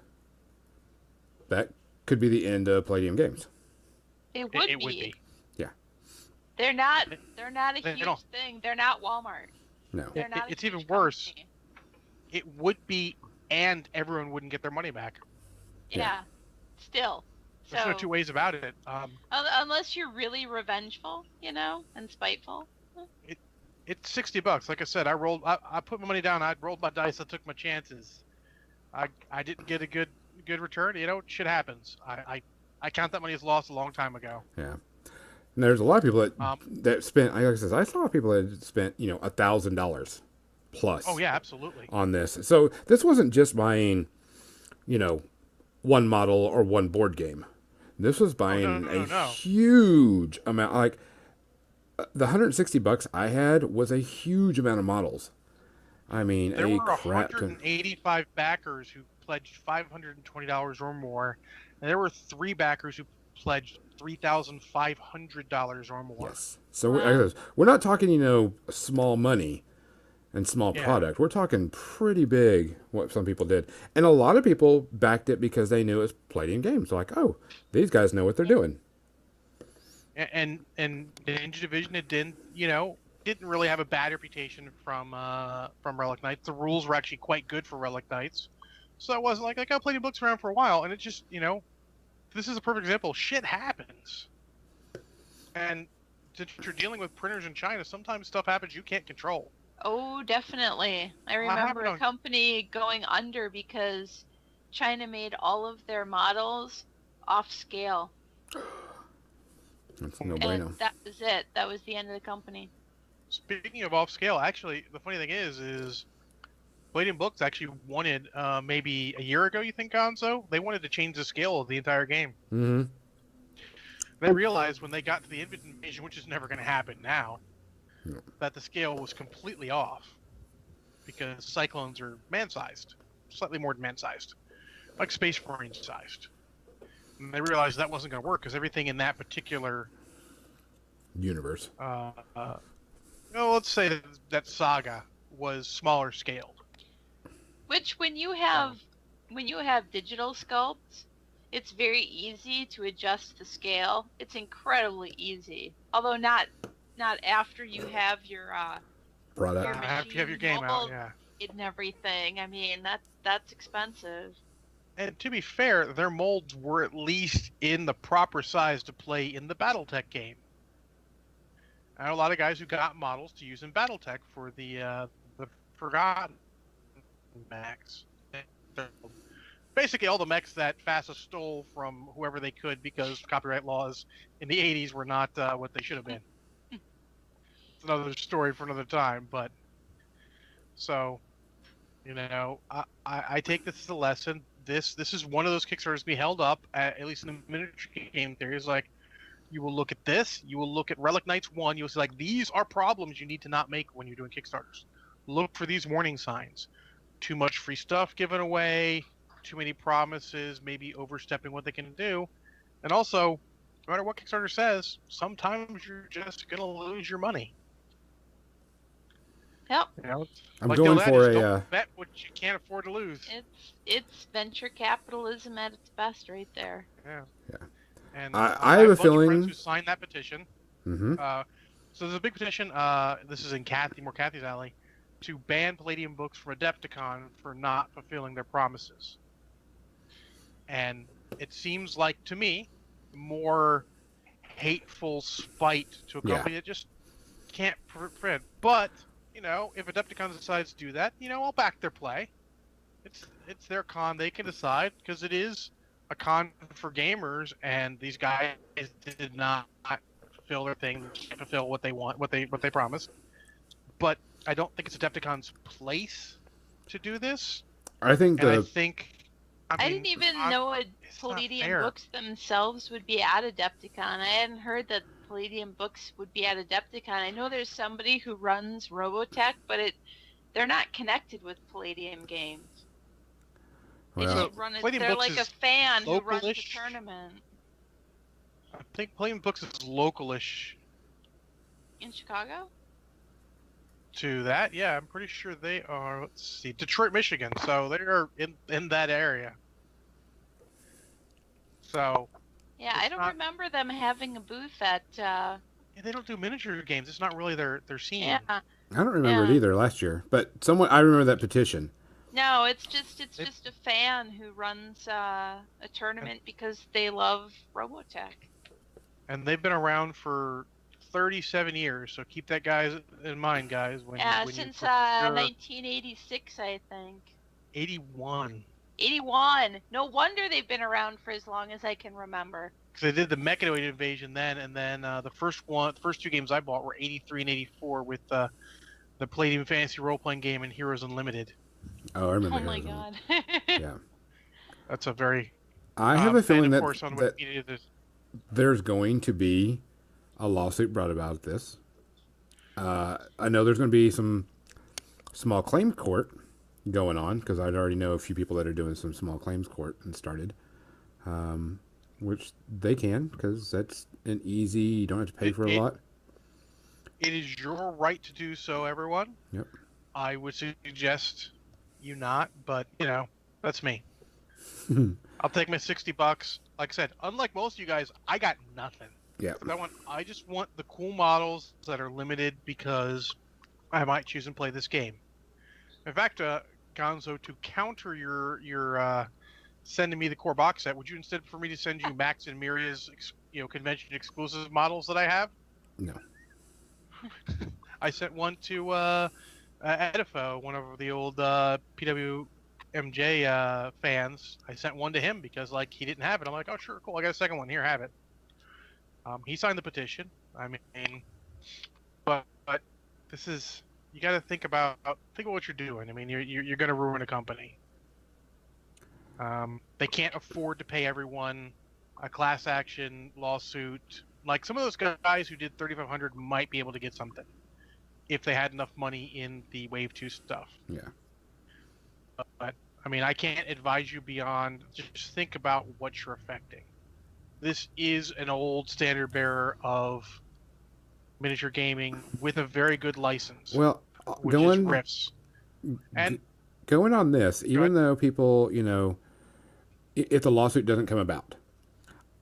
that could be the end of Palladium Games. It would It would be. be. Yeah. They're not a They huge don't. thing. They're not Walmart. No. They're not It's a even huge worse. company. It would be, and everyone wouldn't get their money back. Yeah. Still. There's no two ways about it. Unless you're really revengeful, and spiteful. It's $60. Like I said, I put my money down. I rolled my dice. I took my chances. I didn't get a good good return. Shit happens. I count that money as lost a long time ago. Yeah. And there's a lot of people that spent. Like I said, I saw people that spent $1,000 Oh plus yeah, absolutely. on this. So this wasn't just buying one model or one board game. This was Oh no buying no a no no. huge amount. Like the $160 I had was a huge amount of models. I mean, There a were crap ton. 185 backers who pledged $520 or more, and there were 3 backers who pledged $3,500 or more. Yes. So Wow. we're not talking, small money and small Yeah. product. We're talking pretty big, what some people did. And a lot of people backed it because they knew it was Palladium Games. They're like, oh, these guys know what they're doing. And Ninja Division, it didn't really have a bad reputation from Relic Knights. The rules were actually quite good for Relic Knights, so it wasn't like I played books around for a while, and it just this is a perfect example. Shit happens, and since you're dealing with printers in China, sometimes stuff happens you can't control. Oh, definitely. I What remember happened a on? company going under because China made all of their models off scale. That's no And bueno. that was it. That was the end of the company. Speaking of off scale, actually, the funny thing is Palladium Books actually wanted maybe a year ago. You think, Gonzo? They wanted to change the scale of the entire game. Mm-hmm. They realized when they got to the Infinite Invasion, which is never going to happen now, No. that the scale was completely off because Cyclones are man-sized, slightly more than man-sized, like Space Marine-sized. And they realized that wasn't going to work because everything in that particular Universe. let's say that saga was smaller scaled. Which when you So, have digital sculpts, it's very easy to adjust the scale. It's incredibly easy. Although not after you have your Product. after you have your machine game out, mold yeah. and everything. I mean, that's expensive. And to be fair, their molds were at least in the proper size to play in the BattleTech game. I know a lot of guys who got models to use in BattleTech for the Forgotten mechs. Basically, all the mechs that FASA stole from whoever they could because copyright laws in the 80s were not what they should have been. It's another story for another time, but so I take this as a lesson. This is one of those Kickstarters to be held up, at least in the miniature game theory. Is like you will look at this, you will look at Relic Knights 1, you'll see like these are problems you need to not make when you're doing Kickstarters. Look for these warning signs. Too much free stuff given away, too many promises, maybe overstepping what they can do. And also, no matter what Kickstarter says, sometimes you're just going to lose your money. Yep. I'm Like going the for don't bet what you can't afford to lose. It's venture capitalism at its best right there. Yeah. Yeah. And I have a bunch of feeling. friends who signed that petition. Mm-hmm. So there's a big petition. This is in Kathy's alley, to ban Palladium Books from Adepticon for not fulfilling their promises. And it seems like to me more hateful spite to a company that just can't prevent. But if Adepticon decides to do that, I'll back their play. It's their con; they can decide because it is a con for gamers, and these guys did not fulfill their thing, fulfill what they want, what they promised. But I don't think it's Adepticon's place to do this. I think And I think I didn't even know Palladium Books themselves would be at Adepticon. I hadn't heard that Palladium Books would be at Adepticon. I know there's somebody who runs Robotech, but they're not connected with Palladium Games. They just run it. They're like a fan who runs the tournament. I think Palladium Books is localish. In Chicago? To that, yeah, I'm pretty sure they are. Let's see, Detroit, Michigan. So they're in that area. So. Yeah, I don't remember them having a booth at. Yeah, they don't do miniature games. It's not really their scene. Yeah. I don't remember it either last year, but I remember that petition. No, it's just a fan who runs a tournament because they love Robotech. And they've been around for 37 years, so keep that in mind, guys. Since 1986, I think. 81. '81. No wonder they've been around for as long as I can remember. Because they did the Mechanoid Invasion then, and then the first two games I bought were '83 and '84 with the Palladium Fantasy role playing game and Heroes Unlimited. Oh, I remember Oh my Heroes. god. Yeah. That's a very I have a and feeling of that course on that Wikipedia there's there's going to be a lawsuit brought about this. I know there's going to be some small claim court going on because I already know a few people that are doing some small claims court and started, which they can because that's an easy. You don't have to pay it, for a it lot. it is your right to do so, everyone. Yep. I would suggest you not, but that's me. I'll take my $60. Like I said, unlike most of you guys, I got nothing. Yeah. I just want the cool models that are limited because I might choose and play this game. In fact, Gonzo, to counter your sending me the core box set, would you instead for me to send you Max and Miria's convention exclusive models that I have? No. I sent one to Edifo, one of the old PWMJ fans. I sent one to him because he didn't have it. I'm like, oh sure, cool. I got a second one here. Have it. He signed the petition. I mean, but this is you got to think about what you're doing. I mean, you're going to ruin a company. They can't afford to pay everyone a class action lawsuit. Like some of those guys who did 3,500 might be able to get something if they had enough money in the Wave 2 stuff. Yeah. But I mean, I can't advise you beyond just think about what you're affecting. This is an old standard bearer of miniature gaming with a very good license. Well, which is Riffs. And going on this, even though people, if the lawsuit doesn't come about,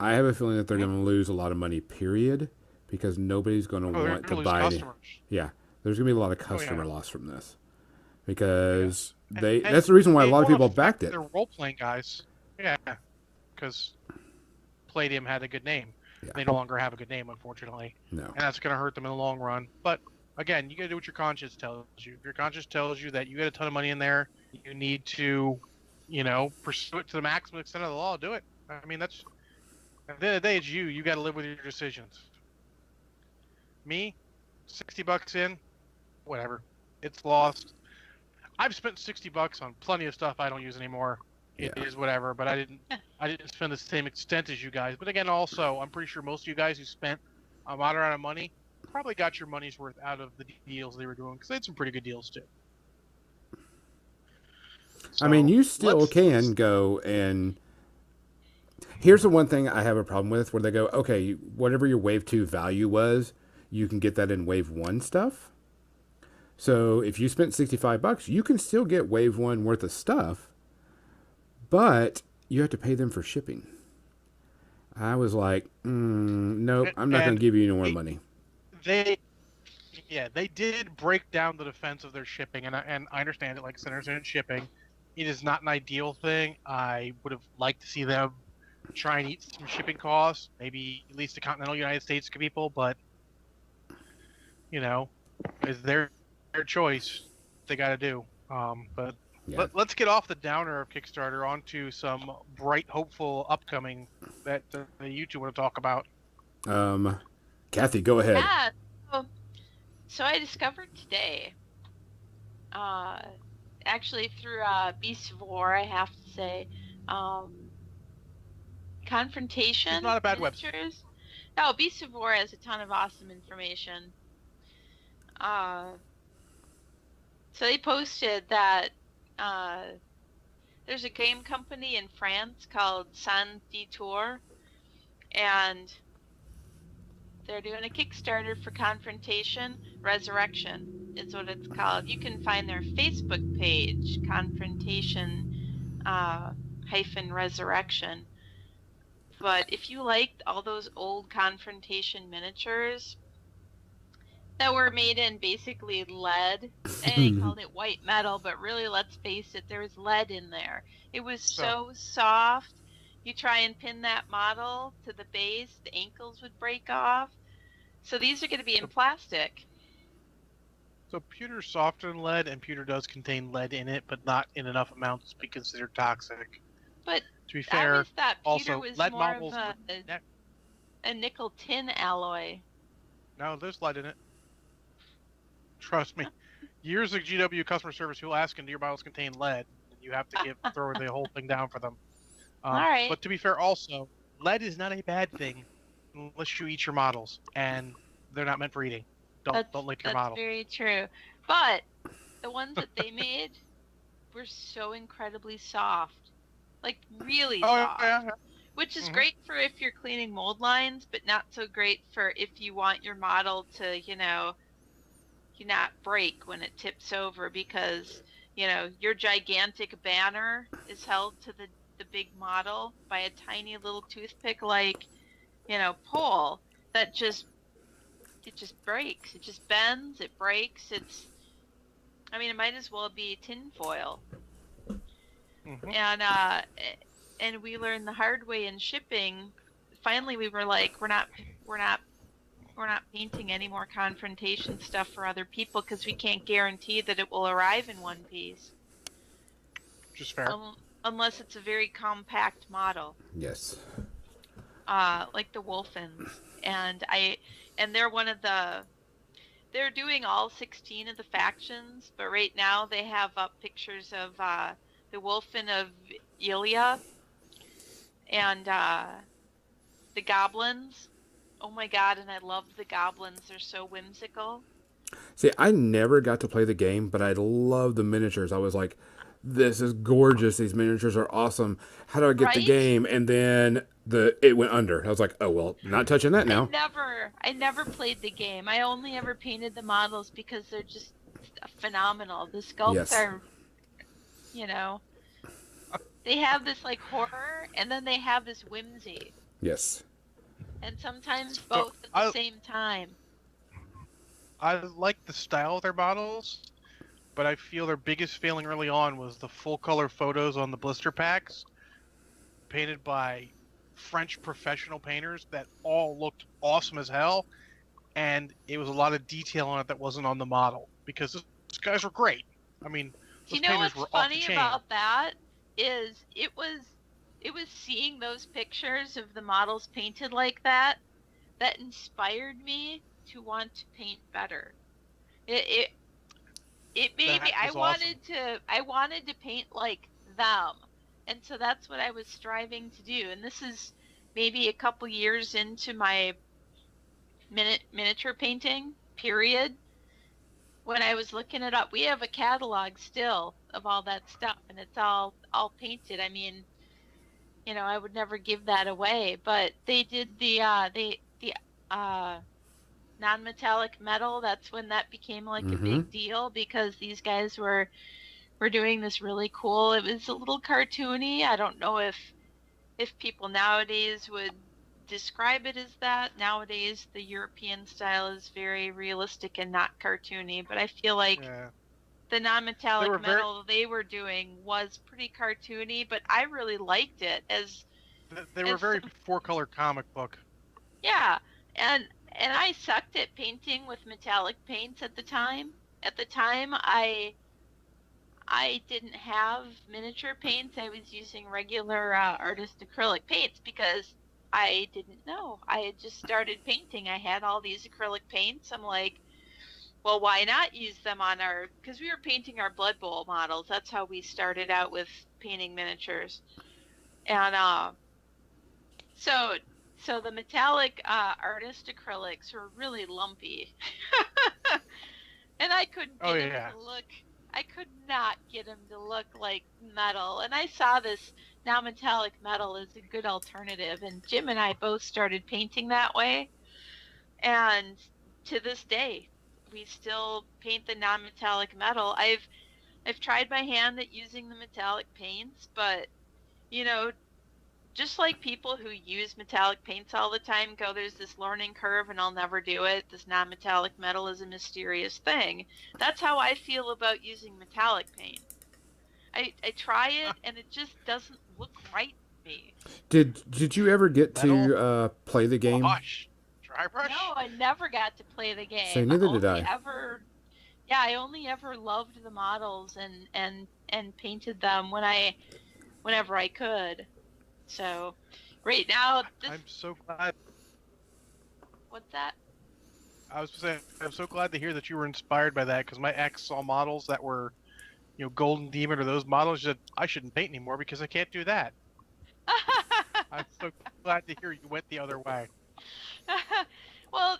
I have a feeling that they're going to lose a lot of money, period, because nobody's going to want to buy it. Yeah, there's going to be a lot of customer loss from this because that's the reason why a lot of people backed it. They're role-playing guys. Yeah, because Palladium had a good name. Yeah. They no longer have a good name, unfortunately. No. And that's going to hurt them in the long run. But again, you got to do what your conscience tells you. If your conscience tells you that you got a ton of money in there, you need to, pursue it to the maximum extent of the law, do it. I mean, that's at the end of the day, it's you. You got to live with your decisions. Me, $60 in, whatever. It's lost. I've spent $60 on plenty of stuff I don't use anymore. It is whatever, but I didn't spend the same extent as you guys. But again, also, I'm pretty sure most of you guys who spent a moderate amount of money probably got your money's worth out of the deals they were doing because they had some pretty good deals too. So, I mean, you still can go and. Here's the one thing I have a problem with where they go, okay, whatever your Wave 2 value was, you can get that in Wave 1 stuff. So if you spent $65, you can still get Wave 1 worth of stuff, but you have to pay them for shipping. I was like, nope, I'm not going to give you any more money. They did break down the defense of their shipping, and I understand it, like centers in shipping. It is not an ideal thing. I would have liked to see them try and eat some shipping costs, maybe at least the continental United States people, but it's their choice. They got to do. But let's get off the downer of Kickstarter onto some bright, hopeful upcoming that you two want to talk about. Kathy, go ahead. Yeah. So I discovered today, actually through Beasts of War, I have to say, Confrontation. It's not a bad website. No, Beasts of War has a ton of awesome information. So they posted that there's a game company in France called Saint Detour, and they're doing a Kickstarter for Confrontation Resurrection. Is what it's called. You can find their Facebook page, Confrontation Resurrection. But if you liked all those old Confrontation miniatures that were made in basically lead, and they called it white metal, but really, let's face it, there was lead in there. It was so soft. You try and pin that model to the base, the ankles would break off. So these are going to be in plastic. So pewter's softer than lead, and pewter does contain lead in it, but not in enough amounts to be considered toxic. But To be I always fair, thought pewter also was lead more of models would a nickel tin alloy. no, there's lead in it. Trust me. Years of GW customer service who'll ask, "Do your bottles contain lead?" And you have to throw the whole thing down for them. All right. But to be fair, also lead is not a bad thing unless you eat your models, and they're not meant for eating. Don't lick your That's model. very true. But the ones that they made were so incredibly soft. Like really Oh soft. yeah. Which is Mm-hmm. great for if you're cleaning mold lines, but not so great for if you want your model to, not break when it tips over because, your gigantic banner is held to the big model by a tiny little toothpick like, pole that it just breaks. It just bends, it breaks. It might as well be tin foil. Mm-hmm. And we learned the hard way in shipping. Finally we were like, we're not painting any more confrontation stuff for other people because we can't guarantee that it will arrive in one piece. Just fair. Unless it's a very compact model. Yes. Like the Wolfens. And they're doing all 16 of the factions, but right now they have up pictures of the Wolfen of Ilya and the goblins. Oh my god, and I love the goblins. They're so whimsical. See, I never got to play the game, but I love the miniatures. I was like, this is gorgeous. These miniatures are awesome. How do I get the Right? game? And then it went under. I was like, oh well, not touching that now. I never played the game. I only ever painted the models because they're just phenomenal. The sculpts Yes. are, they have this like horror and then they have this whimsy. Yes. And sometimes So both at the same time. I like the style of their models, but I feel their biggest failing early on was the full color photos on the blister packs, painted by French professional painters that all looked awesome as hell, and it was a lot of detail on it that wasn't on the model because those guys were great. I mean, those painters What's were off the funny chain. about that is it was seeing those pictures of the models painted like that inspired me to want to paint better. It made me That was awesome. I wanted to paint like them. And so that's what I was striving to do. And this is maybe a couple years into my miniature painting period. When I was looking it up, we have a catalog still of all that stuff and it's all painted. I would never give that away, but they did the non-metallic metal. That's when that became like a big deal because these guys were doing this really cool. It was a little cartoony. I don't know if people nowadays would describe it as that. Nowadays the European style is very realistic and not cartoony, but I feel like the non-metallic metal they were doing was pretty cartoony, but I really liked it they were very four-color comic book. Yeah, and I sucked at painting with metallic paints at the time. At the time, I didn't have miniature paints. I was using regular artist acrylic paints because I didn't know. I had just started painting. I had all these acrylic paints. I'm like, well, why not use them on because we were painting our Blood Bowl models. That's how we started out with painting miniatures. And so the metallic artist acrylics were really lumpy. And I couldn't get them to look. I could not get them to look like metal. And I saw this now metallic metal is a good alternative. And Jim and I both started painting that way. And to this day, we still paint the non-metallic metal. I've tried my hand at using the metallic paints, but just like people who use metallic paints all the time go, there's this learning curve and I'll never do it. This non-metallic metal is a mysterious thing. That's how I feel about using metallic paint. I try it and it just doesn't look right to me. Did you ever get to play the game? Dry brush? No, I never got to play the game. So neither did I. Yeah, I only ever loved the models and painted them whenever I could. So, right now this I'm so glad. what's that? I was saying, I'm so glad to hear that you were inspired by that because my ex saw models that were, Golden Demon or those models. She said I shouldn't paint anymore because I can't do that. I'm so glad to hear you went the other way. Well,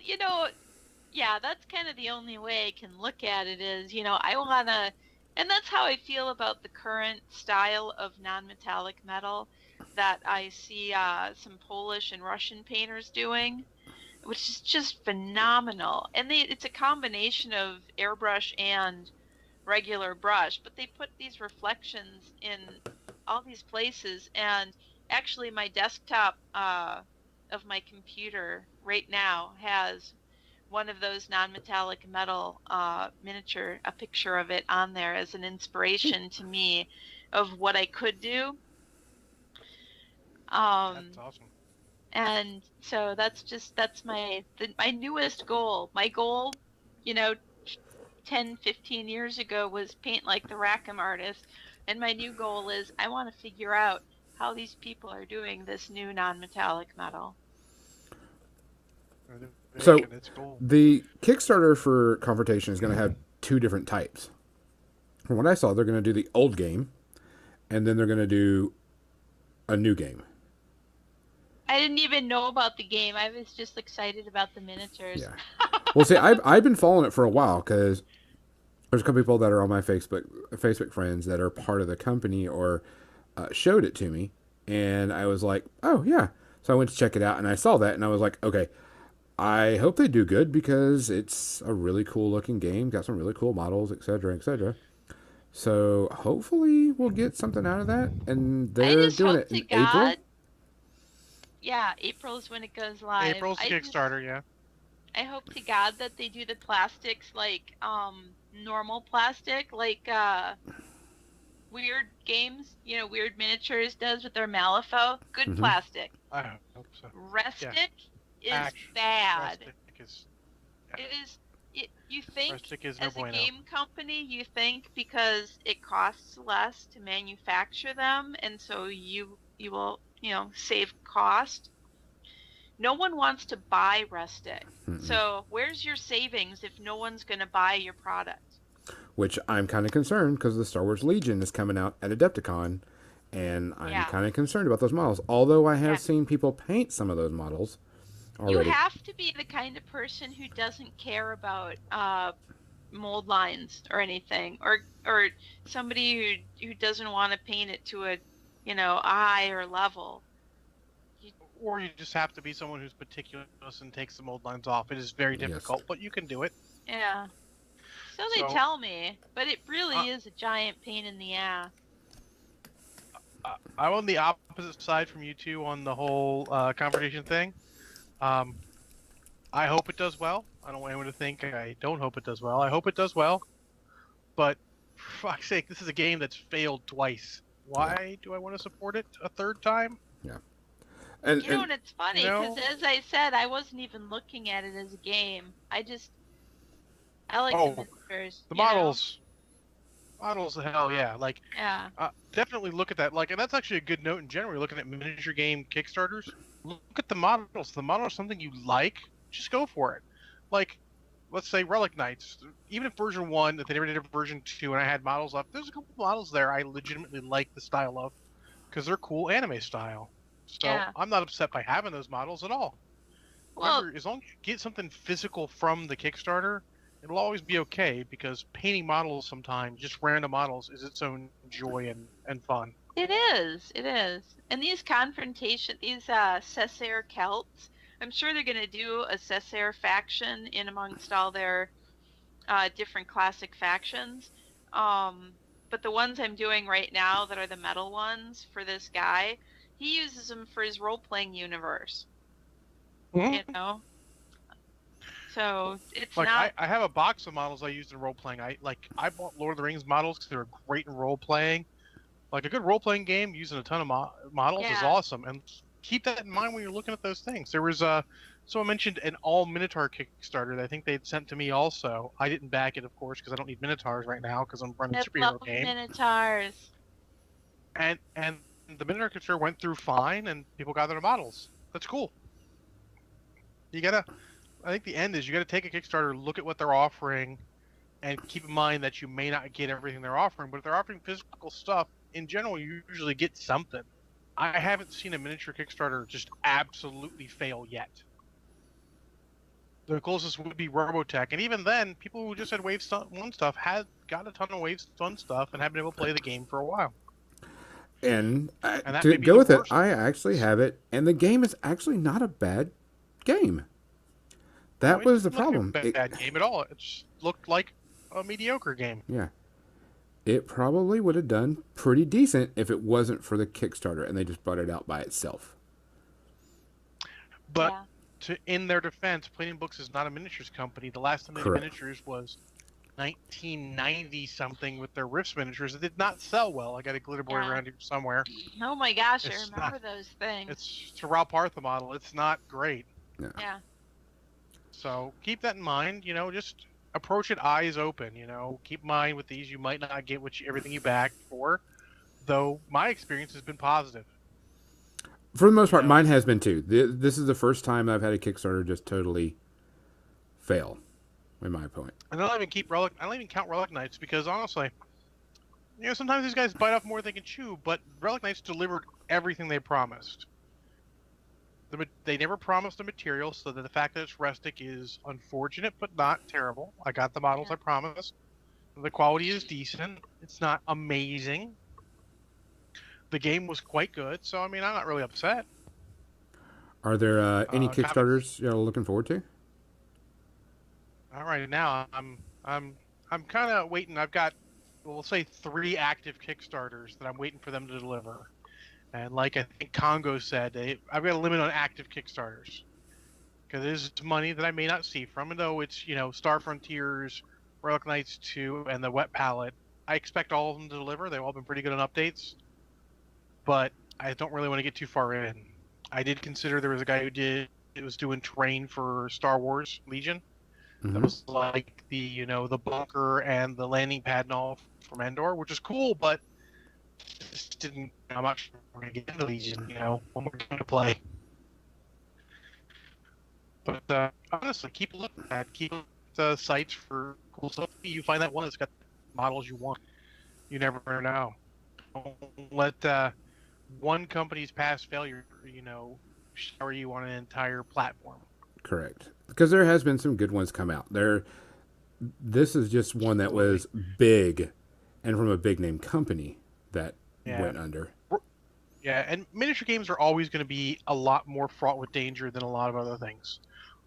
yeah, that's kind of the only way I can look at it is, I wanna, and that's how I feel about the current style of non-metallic metal that I see some Polish and Russian painters doing, which is just phenomenal. And it's a combination of airbrush and regular brush, but they put these reflections in all these places. And actually, my desktop of my computer right now has one of those non-metallic metal miniature, a picture of it on there as an inspiration to me of what I could do. That's Um, awesome. and so that's my newest goal. My goal, you know, 10, 15 years ago was paint like the Rackham artist. And my new goal is I want to figure out how these people are doing this new non-metallic metal. So It's cool. the Kickstarter for Confrontation is going to have two different types. From what I saw, they're going to do the old game, and then they're going to do a new game. I didn't even know about the game. I was just excited about the miniatures. Yeah. Well, see, I've been following it for a while because there's a couple people that are on my Facebook friends that are part of the company or showed it to me, and I was like, oh yeah. So I went to check it out, and I saw that, and I was like, okay, I hope they do good because it's a really cool looking game, got some really cool models, etc., etc. So hopefully we'll get something out of that, and I they're just doing hope it to in April. God, yeah, April is when it goes live. April's Kickstarter, yeah. I hope to God that they do the plastics like normal plastic, like Weird Games, Weird Miniatures does with their Malifaux. Good Mm-hmm. plastic. I hope so. Yeah, Restic is action. bad. Rustic is yeah. It is you think Rustic is no as a bueno. game company, you think because it costs less to manufacture them and so you will, save cost. No one wants to buy Rustic. Mm-mm. So, where's your savings if no one's going to buy your product? Which I'm kind of concerned because the Star Wars Legion is coming out at Adepticon, and I'm Yeah. kind of concerned about those models. Although I have Yeah. seen people paint some of those models You already. have to be the kind of person who doesn't care about mold lines or anything, or somebody who doesn't want to paint it to a a higher level. You, Or you just have to be someone who's meticulous and takes the mold lines off. It is very Yes. difficult, but you can do it. yeah. So they So tell me, but it uh, really is a giant pain in the ass. I'm on the opposite side from you two on the whole confrontation thing. Um, I hope it does well. I don't want anyone to think I don't hope it does well. I hope it does well. But for fuck's sake, this is a game that's failed twice. Yeah. Why do I want to support it a third time? Yeah. And it's You funny because know? as I said, I wasn't even looking at it as a game. I like the Oh, miniatures. the models, hell yeah! Like, Yeah. definitely look at that. Like, and that's actually a good note in general. You're looking at miniature game Kickstarters. Look at the models. The model is something you like. Just go for it. Like, let's say Relic Knights. Even if version one, if they never did a version two, and I had models up, there's a couple models there I legitimately like the style of because they're cool anime style. So Yeah. I'm not upset by having those models at all. Well, Remember, as long as you get something physical from the Kickstarter, it'll always be okay because painting models sometimes, just random models, is its own joy and fun. it is. It is. And these Cessair Celts, I'm sure they're going to do a Cessair faction in amongst all their different classic factions. But the ones I'm doing right now that are the metal ones for this guy, he uses them for his role-playing universe, you Mm-hmm. know? So it's Like not, I have a box of models I used in role playing. I bought Lord of the Rings models because they were great in role playing. Like a good role playing game using a ton of models is yeah. awesome, and keep that in mind when you're looking at those things. There was someone mentioned an all Minotaur Kickstarter that I think they'd sent to me also. I didn't back it, of course, because I don't need Minotaurs right now because I'm running a I love superhero game. Minotaurs. And the Minotaur Kickstarter went through fine, and people got their models. That's cool. I think the end is you gotta take a Kickstarter, look at what they're offering, and keep in mind that you may not get everything they're offering. But if they're offering physical stuff, in general, you usually get something. I haven't seen a miniature Kickstarter just absolutely fail yet. The closest would be Robotech, and even then, people who just had Wave 1 stuff had got a ton of Wave 1 stuff and have been able to play the game for a while. And that to may be go the with it, worst. I actually have it, and the game is actually not a bad game. That It was the didn't look problem. like a bad game at all. It just looked like a mediocre game. Yeah. It probably would have done pretty decent if it wasn't for the Kickstarter and they just brought it out by itself. But Yeah. in their defense, Platinum Books is not a miniatures company. The last time they did Correct. miniatures was 1990 something with their Rifts miniatures. It did not sell well. I got a glitter boy Yeah. around here somewhere. Oh my gosh, It's I remember those things. It's a Ralph Partha model. It's not great. Yeah. So keep that in mind. Just approach it eyes open. Keep in mind with these you might not get everything you backed for. Though my experience has been positive. For the most part, mine has been too. This is the first time I've had a Kickstarter just totally fail, in my point. And I don't even count Relic Knights because honestly, sometimes these guys bite off more than they can chew. But Relic Knights delivered everything they promised. They never promised the material, so that the fact that it's rustic is unfortunate, but not terrible. I got the models I promised. The quality is decent. It's not amazing. The game was quite good, so I'm not really upset. Are there any Kickstarters you're looking forward to? All right, now I'm kind of waiting. I've got, we'll say, 3 active Kickstarters that I'm waiting for them to deliver. And like I think Congo said, I've got a limit on active Kickstarters because there's money that I may not see from. And though it's Star Frontiers, Relic Knights 2, and the Wet Palette, I expect all of them to deliver. They've all been pretty good on updates, but I don't really want to get too far in. I did consider there was a guy who was doing terrain for Star Wars Legion. That was like the the bunker and the landing pad and all from Endor, which is cool, but just didn't. I'm not sure we're gonna get into Legion, when we're going to play. But honestly, keep looking keep the sites for cool stuff. You find that one that's got models you want. You never know. Don't let one company's past failure, shower you on an entire platform. Correct. Because there has been some good ones come out. This is just one that was big and from a big name company that went under. Yeah, and miniature games are always going to be a lot more fraught with danger than a lot of other things.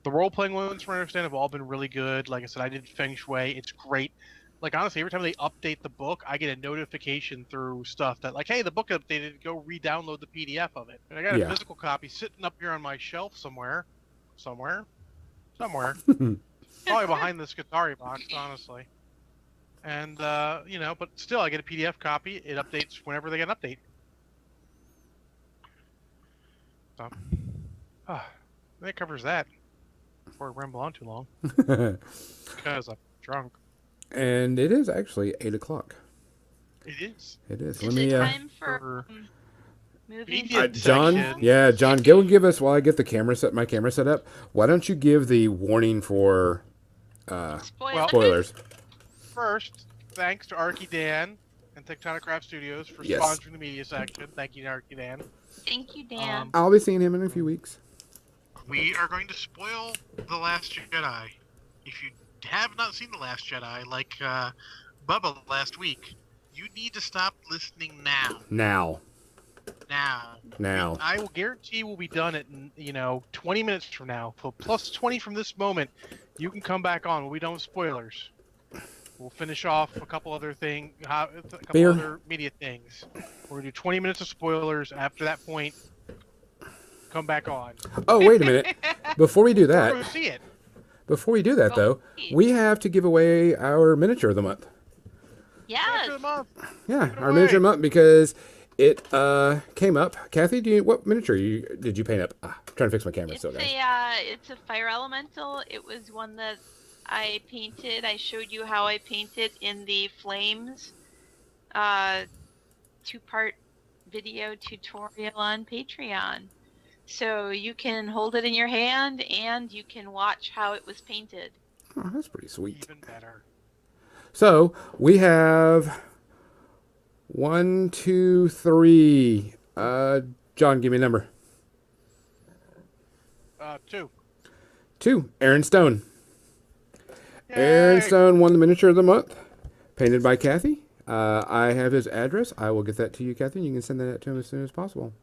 The role-playing ones, from what I understand, have all been really good. Like I said, I did Feng Shui. It's great. Like, honestly, every time they update the book, I get a notification through stuff that, like, hey, the book updated, go re-download the PDF of it. And I got a physical copy sitting up here on my shelf somewhere. Probably behind this Skitarii box, honestly. And, but still, I get a PDF copy. It updates whenever they get an update. So, that covers that. Before I ramble on too long. Because I'm drunk. And it is actually 8 o'clock. It is. It is. Is it time for movie? John, John, go and give us, while I get my camera set up, why don't you give the warning for spoilers? First, thanks to Arky Dan and Tectonic Craft Studios for sponsoring the media section. Thank you, Arky Dan. Thank you, Dan. I'll be seeing him in a few weeks. We are going to spoil The Last Jedi. If you have not seen The Last Jedi, like Bubba last week, you need to stop listening now. Now. I will guarantee we'll be done at 20 minutes from now. So plus 20 from this moment, you can come back on. We'll be done with spoilers. We'll finish off a couple other other media things. We're gonna do 20 minutes of spoilers. After that point, come back on. Oh, wait a minute! Before we do that, Go see it. Before we do that, though, we have to give away our miniature of the month. Yes. Yeah, our miniature of the month, because it came up. Kathy, what miniature did you paint up? I'm trying to fix my camera It's still, guys. it's a fire elemental. It was one that I painted. I showed you how I painted in the Flames uh 2-part video tutorial on Patreon. So you can hold it in your hand and you can watch how it was painted. Oh, that's pretty sweet. Even better. So we have 1, 2, 3. John, give me a number. 2. 2. Aaron Stone. Yay! Aaron Stone won the miniature of the month, painted by Kathy. I have his address. I will get that to you, Kathy. You can send that to him as soon as possible.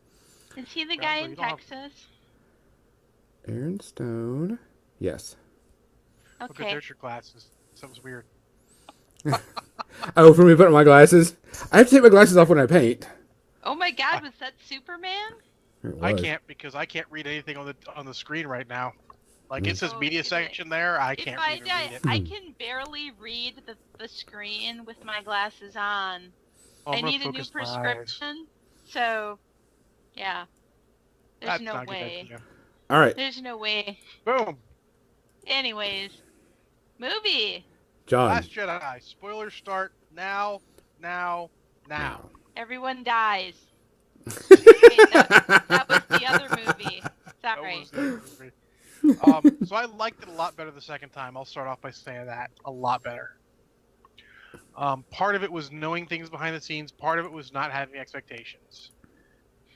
Is he the guy in Texas? Aaron Stone. Yes. Look at there's your glasses. Sounds weird. Oh, for me to put on my glasses? I have to take my glasses off when I paint. Oh my God, was that Superman? I can't because I can't read anything on the screen right now. Like it says media section there. I can't read it. I can barely read the screen with my glasses on. I need a new prescription. So, yeah. There's no way. All right. There's no way. Boom. Anyways, movie. John. Last Jedi. Spoilers start now. Everyone dies. Wait, that was the other movie. Sorry. So I liked it a lot better the second time. I'll start off by saying that. A lot better. Part of it was knowing things behind the scenes. Part of it was not having expectations.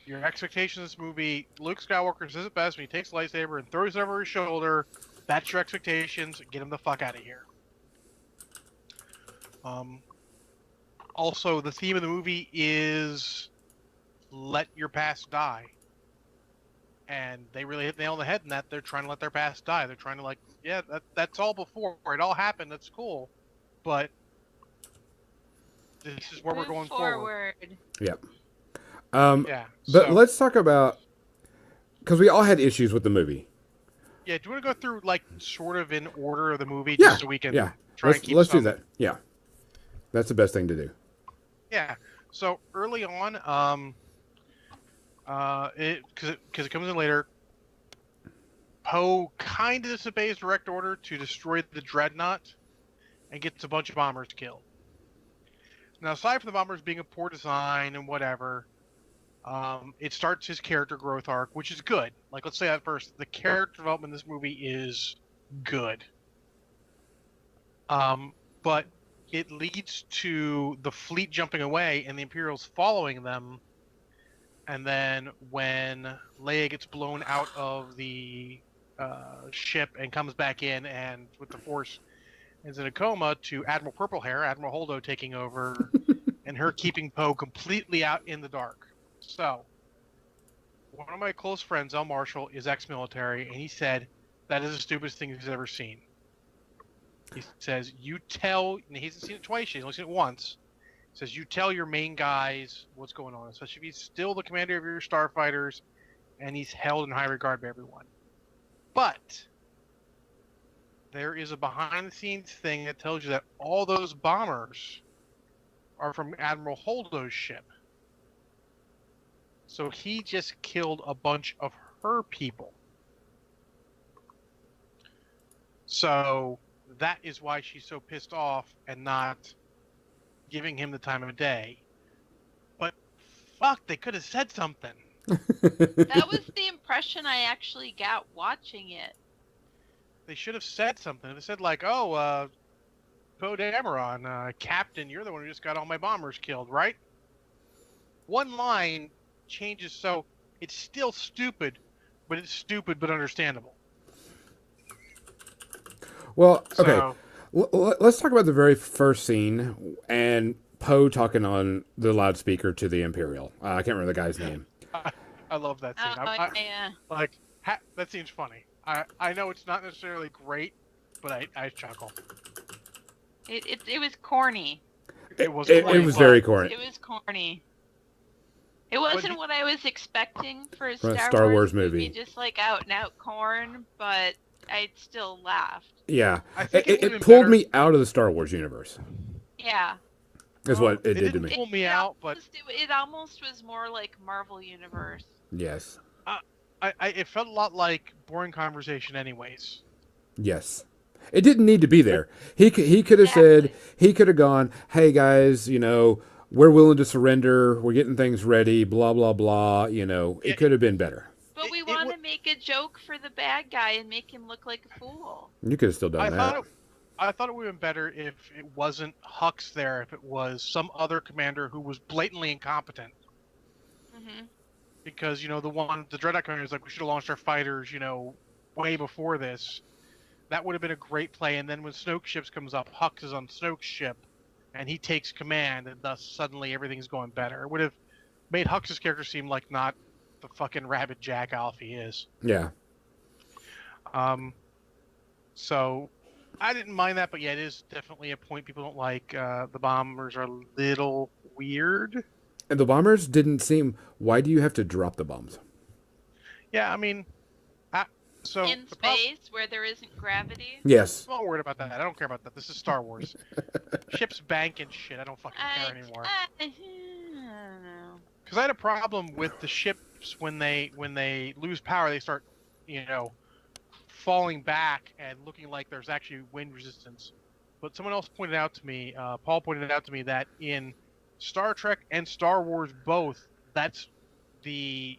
Your expectations in this movie, Luke Skywalker says it best when he takes a lightsaber and throws it over his shoulder. That's your expectations. Get him the fuck out of here. Also, the theme of the movie is let your past die. And they really hit the nail on the head in that they're trying to let their past die. They're trying to that's all before. It all happened. That's cool. But this is where we're going forward. Yep. Yeah. But let's talk about, because we all had issues with the movie. Yeah, do you want to go through, sort of in order of the movie? Yeah. Just so we can try and keep let's do that. Yeah. That's the best thing to do. Yeah. So, early on, because it comes in later, Poe kind of disobeys direct order to destroy the Dreadnought and gets a bunch of bombers killed. Now, aside from the bombers being a poor design and whatever, it starts his character growth arc, which is good. Let's say that first. The character development in this movie is good. But it leads to the fleet jumping away and the Imperials following them. And then when Leia gets blown out of the ship and comes back in and with the Force is in a coma, to Admiral Purplehair, Admiral Holdo taking over and her keeping Poe completely out in the dark. So, one of my close friends, El Marshall, is ex-military, and he said that is the stupidest thing he's ever seen. He says, he hasn't seen it twice, he's only seen it once. He says, you tell your main guys what's going on, especially if he's still the commander of your starfighters, and he's held in high regard by everyone. But there is a behind-the-scenes thing that tells you that all those bombers are from Admiral Holdo's ship. So he just killed a bunch of her people. So that is why she's so pissed off and not giving him the time of day. But fuck, they could have said something. That was the impression I actually got watching it. They should have said something. They said Poe Dameron, Captain, you're the one who just got all my bombers killed, right? One line changes, so it's still stupid, but it's stupid but understandable. Well, okay. Let's talk about the very first scene and Poe talking on the loudspeaker to the Imperial. I can't remember the guy's name. I love that scene. Yeah. That seems funny. I know it's not necessarily great, but I chuckle. It was corny. It was very corny. It was corny. It wasn't what I was expecting for a Star Wars movie. Just out and out corn, but I still laughed. Yeah, it pulled me out of the Star Wars universe. Yeah. is what it It did to didn't me. pull me out, but It almost was more like Marvel Universe. Yes. It felt a lot like boring conversation, anyways. Yes. It didn't need to be there. He could have said, he could have gone, hey guys, we're willing to surrender. We're getting things ready, blah, blah, blah. It could have been better. But we want to make a joke for the bad guy and make him look like a fool. You could have still done that. I thought it would have been better if it wasn't Hux there, if it was some other commander who was blatantly incompetent. Mm-hmm. Because, the Dreadnought commander is like, we should have launched our fighters, way before this. That would have been a great play. And then when Snoke's ship comes up, Hux is on Snoke's ship, and he takes command, and thus suddenly everything's going better. It would have made Hux's character seem like not the fucking rabid jack-off he is. Yeah. So I didn't mind that, but yeah, it is definitely a point people don't like. The bombers are a little weird. And the bombers didn't seem... Why do you have to drop the bombs? Yeah, I mean... So in space, where there isn't gravity? Yes. I'm not worried about that. I don't care about that. This is Star Wars. Ships bank and shit. I don't fucking care anymore. I don't know. Because I had a problem with the ships when they lose power, they start, falling back and looking like there's actually wind resistance. But someone else pointed out to me, Paul pointed out to me, that in Star Trek and Star Wars both, that's the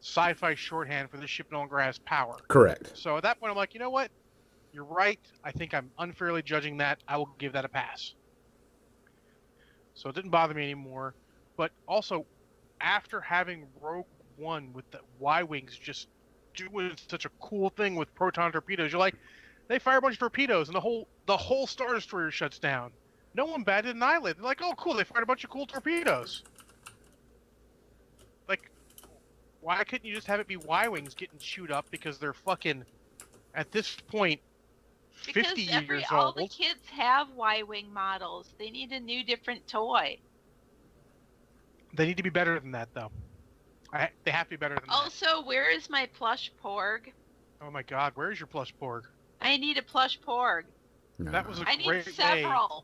sci-fi shorthand for this ship no longer has power. Correct. So at that point, I'm like, you know what? You're right. I think I'm unfairly judging that. I will give that a pass. So it didn't bother me anymore. But also, after having Rogue One with the Y-Wings just doing such a cool thing with proton torpedoes, you're like, they fire a bunch of torpedoes and the whole Star Destroyer shuts down. No one batted an eyelid. They're like, oh, cool, they fired a bunch of cool torpedoes. Like, why couldn't you just have it be Y-Wings getting chewed up because they're fucking, at this point, 50 years old? All the kids have Y-Wing models. They need a new, different toy. They need to be better than that, though. They have to be better than that. Also, where is my plush Porg? Oh my god, where is your plush Porg? I need a plush Porg. No. That was a great way to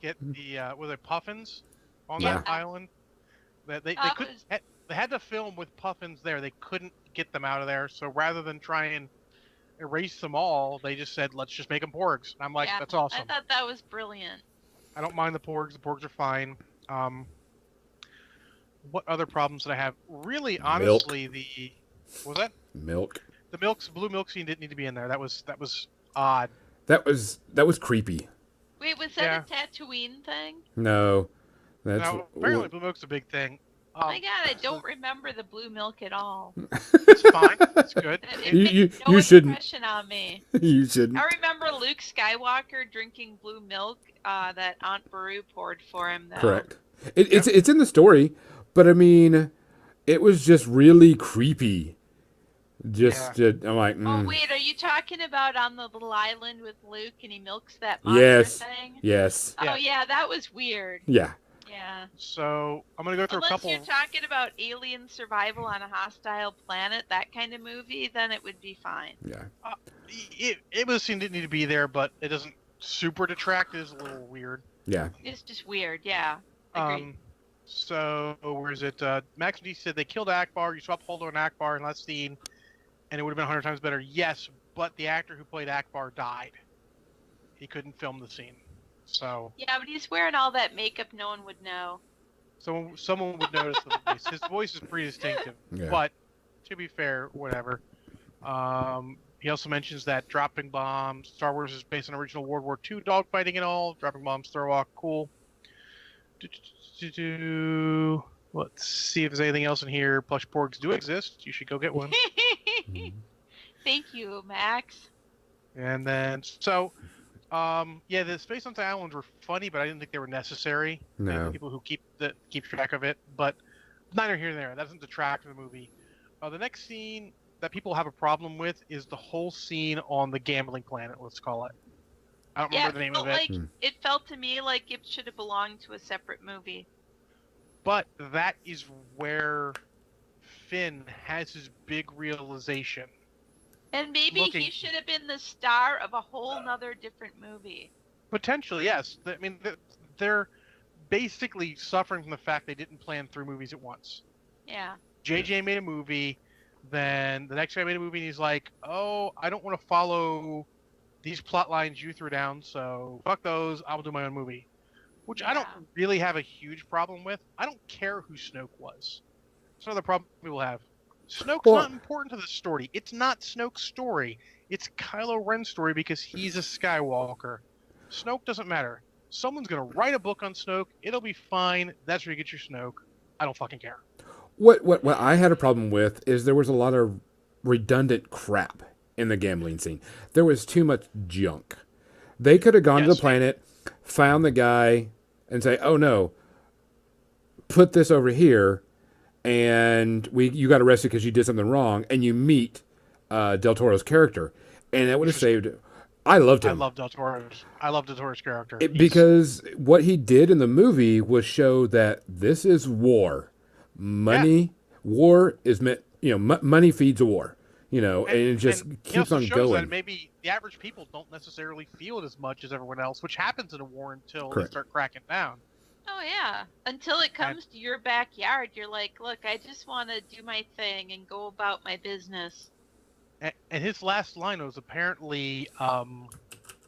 get the, were they Puffins on that island? They had to film with Puffins there. They couldn't get them out of there, so rather than try and erase them all, they just said, let's just make them Porgs. And I'm like, that's awesome. I thought that was brilliant. I don't mind the Porgs. The Porgs are fine. What other problems did I have? Really, honestly, what was that? Milk. The blue milk scene didn't need to be in there. That was odd. That was creepy. Wait, was that a Tatooine thing? No. Apparently blue milk's a big thing. Oh my god, I don't remember the blue milk at all. It's fine. It's good. You shouldn't. Impression on me. You shouldn't. I remember Luke Skywalker drinking blue milk that Aunt Beru poured for him, though. Correct. It's in the story, but I mean, it was just really creepy. I'm like, Oh wait, are you talking about on the little island with Luke and he milks that monster thing? Yes. Oh yeah, that was weird. Yeah. Yeah. So I'm gonna go through a couple. Unless you're talking about alien survival on a hostile planet, that kind of movie, then it would be fine. Yeah. It was seen didn't need to be there, but it doesn't super detract. It is a little weird. Yeah. It's just weird. Yeah. Agreed. So where is it? Max D said they killed Akbar. You swapped Holdo and Akbar in last scene, and it would have been 100 times better. Yes, but the actor who played Akbar died. He couldn't film the scene. So yeah, but he's wearing all that makeup. No one would know. Someone would notice the voice. His voice is pretty distinctive. Yeah. But to be fair, whatever. He also mentions that dropping bombs. Star Wars is based on original World War II dogfighting and all. Dropping bombs, throw off, cool. Let's see if there's anything else in here. Plush Porgs do exist. You should go get one. Thank you, Max. And then the Space Hunter Islands were funny, but I didn't think they were necessary. No. People who keep track of it, but neither here nor there. That doesn't detract from the movie. The next scene that people have a problem with is the whole scene on the gambling planet. Let's call it. I don't remember the name of it. It felt to me like it should have belonged to a separate movie. But that is where Finn has his big realization. And maybe he should have been the star of a whole nother different movie. Potentially, yes. I mean, they're basically suffering from the fact they didn't plan 3 movies at once. Yeah. JJ made a movie, then the next guy made a movie, and he's like, "Oh, I don't want to follow these plot lines you threw down, so fuck those. I'll do my own movie." Which I don't Yeah. really have a huge problem with. I don't care who Snoke was. That's another problem people have. Snoke's Well, not important to the story. It's not Snoke's story. It's Kylo Ren's story because he's a Skywalker. Snoke doesn't matter. Someone's gonna write a book on Snoke. It'll be fine. That's where you get your Snoke. I don't fucking care. what I had a problem with is there was a lot of redundant crap in the gambling scene. There was too much junk. They could have gone to the Yes. planet, found the guy, and say, "Oh no, put this over here," and you got arrested because you did something wrong, and you meet Del Toro's character, and that would have saved. I loved I him. love Del Toro's. I love Del Toro's character. Because what he did in the movie was show that this is war. Money, war is meant. Money feeds a war. And it just he keeps also on shows going. that maybe the average people don't necessarily feel it as much as everyone else, which happens in a war until Correct. they start cracking down. Oh yeah. Until it comes to your backyard, you're like, look, I just want to do my thing and go about my business. And his last line was apparently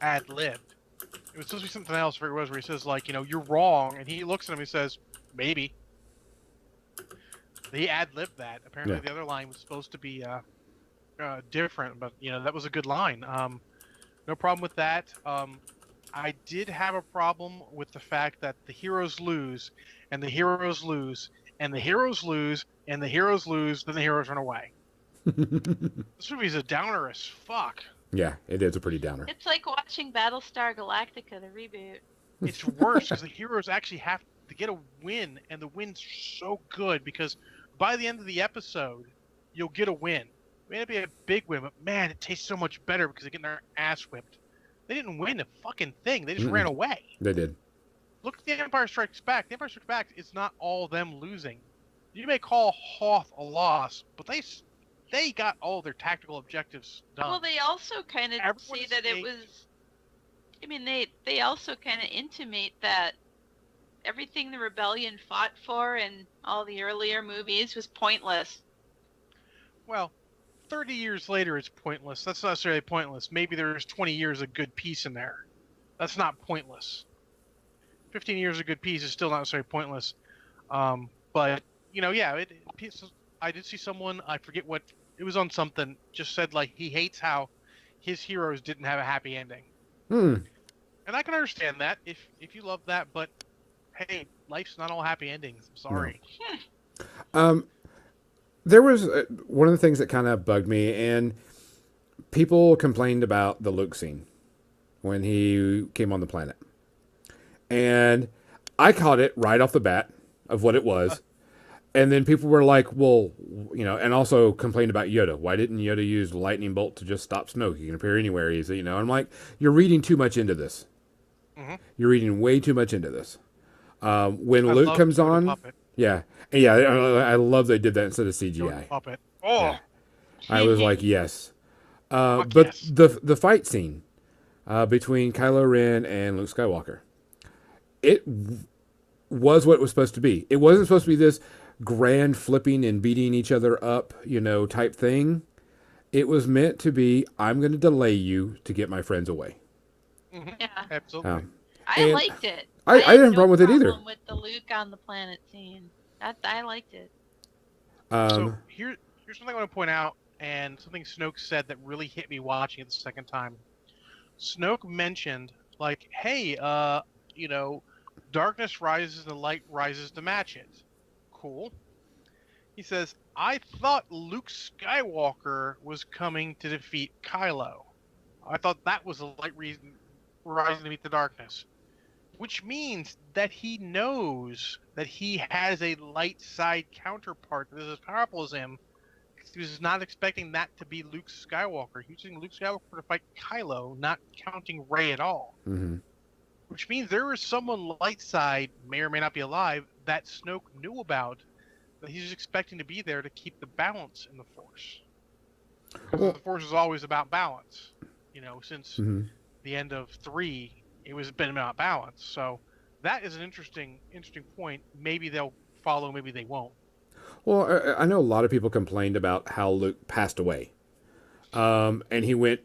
ad-libbed. It was supposed to be something else, where he says, like, you're wrong, and he looks at him and says, maybe. He ad-libbed that. Apparently the other line was supposed to be different, but, that was a good line. No problem with that. I did have a problem with the fact that the heroes lose, and the heroes lose, and the heroes lose, and the heroes lose, then the heroes run away. This movie's a downer as fuck. Yeah, it is a pretty downer. It's like watching Battlestar Galactica, the reboot. It's worse because the heroes actually have to get a win, and the win's so good because by the end of the episode, you'll get a win. It may not be a big win, but man, it tastes so much better because they're getting their ass whipped. They didn't win a fucking thing. They just ran away. They did. Look at The Empire Strikes Back. The Empire Strikes Back is not all them losing. You may call Hoth a loss, but they got all their tactical objectives done. Well, they also kind of say that it was. I mean, they also kind of intimate that everything the rebellion fought for in all the earlier movies was pointless. Well, 30 years later, it's pointless. That's not necessarily pointless. Maybe there's 20 years of good peace in there. That's not pointless. 15 years of good peace is still not necessarily pointless. But, I did see someone, I forget what, it was on something, just said, like, he hates how his heroes didn't have a happy ending. And I can understand that if you love that, but, hey, life's not all happy endings. I'm sorry. No. There was one of the things that kind of bugged me, and people complained about the Luke scene when he came on the planet. And I caught it right off the bat of what it was. And then people were like, well, and also complained about Yoda. Why didn't Yoda use the lightning bolt to just stop Snoke? He can appear anywhere easy, I'm like, you're reading too much into this. Mm-hmm. You're reading way too much into this. When Luke comes on, yeah, I love they did that instead of CGI. Puppet. Oh, yeah. I was like, yes. But the fight scene between Kylo Ren and Luke Skywalker, it was what it was supposed to be. It wasn't supposed to be this grand flipping and beating each other up, type thing. It was meant to be, I'm going to delay you to get my friends away. Mm-hmm. Yeah, absolutely. I liked it. I didn't have a problem with it either. With the Luke on the planet scene, I liked it. So here's something I want to point out, and something Snoke said that really hit me watching it the second time. Snoke mentioned, like, hey, darkness rises and light rises to match it. Cool. He says, I thought Luke Skywalker was coming to defeat Kylo. I thought that was the light rising to meet the darkness. Which means that he knows that he has a light side counterpart that is as powerful as him. He was not expecting that to be Luke Skywalker. He was using Luke Skywalker to fight Kylo, not counting Rey at all. Mm-hmm. Which means there is someone light side, may or may not be alive, that Snoke knew about, that he's expecting to be there to keep the balance in the Force. Because the Force is always about balance. Since the end of 3, it was been about balance. So that is an interesting point. Maybe they'll follow, maybe they won't. Well, I know a lot of people complained about how Luke passed away, and he went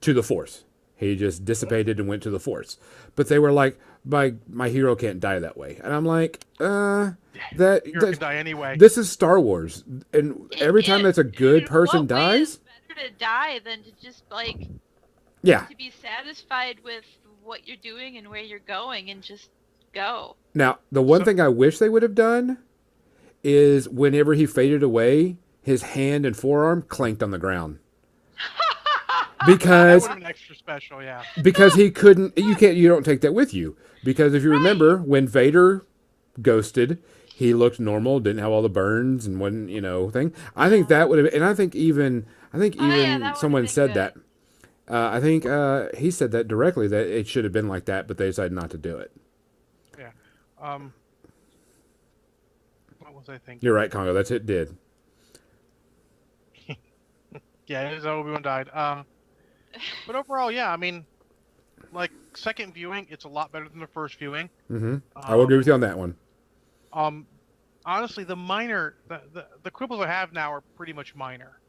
to the Force. He just dissipated and went to the Force. But they were like, my hero can't die that way, and I'm like, Hero can die anyway. this is Star Wars, and It every time is. that's a good person What way is dies, better to die than to just like yeah. to be satisfied with what you're doing and where you're going and just go. Now, the one thing I wish they would have done is whenever he faded away, his hand and forearm clanked on the ground. That Because would have been extra special, yeah. because he couldn't you don't take that with you. Because if you remember when Vader ghosted, he looked normal, didn't have all the burns and wasn't, thing. I think that would have, and I think even Oh yeah, that would have someone been said good. that. I think he said that directly that it should have been like that, but they decided not to do it. Yeah. What was I thinking? You're right, Congo. That's it. Did. Yeah, it is how Obi-Wan died. But overall, yeah, I mean, like, second viewing, it's a lot better than the first viewing. Mm-hmm. I will agree with you on that one. Honestly, the quibbles I have now are pretty much minor.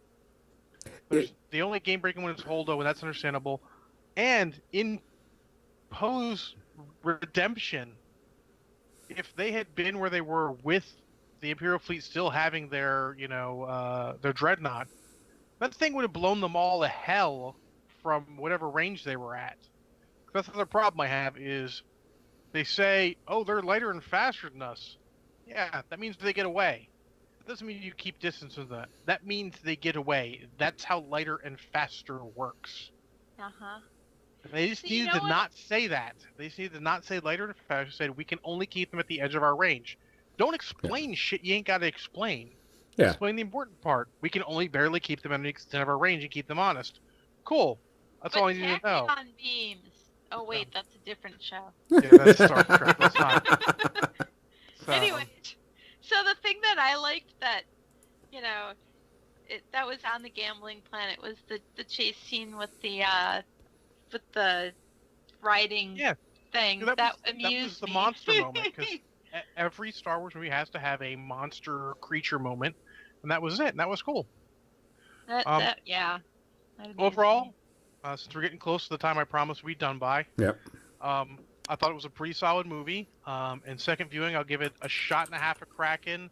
The only game-breaking one is Holdo, and that's understandable. And in Poe's redemption, if they had been where they were with the Imperial fleet still having their dreadnought, that thing would have blown them all to hell from whatever range they were at. That's the other problem I have is they say, oh, they're lighter and faster than us. Yeah, that means they get away. That doesn't mean you keep distance with that. That means they get away. That's how lighter and faster works. Uh-huh. They just needed to not say that. They just needed to not say lighter and faster. Said we can only keep them at the edge of our range. Don't explain shit you ain't got to explain. Yeah. Explain the important part. We can only barely keep them at the extent of our range and keep them honest. Cool. That's all I need to know. On beams. Oh wait, that's a different show. Yeah, that's Star Trek. That's not. So. Anyway, so the thing that I liked that, that was on the gambling planet was the chase scene with the riding thing. That amused me. That was the monster moment because every Star Wars movie has to have a monster creature moment, and that was it. And that was cool. Yeah. Overall, since we're getting close to the time I promised we'd done by. Yep. I thought it was a pretty solid movie. In second viewing, I'll give it a shot and a half of Kraken,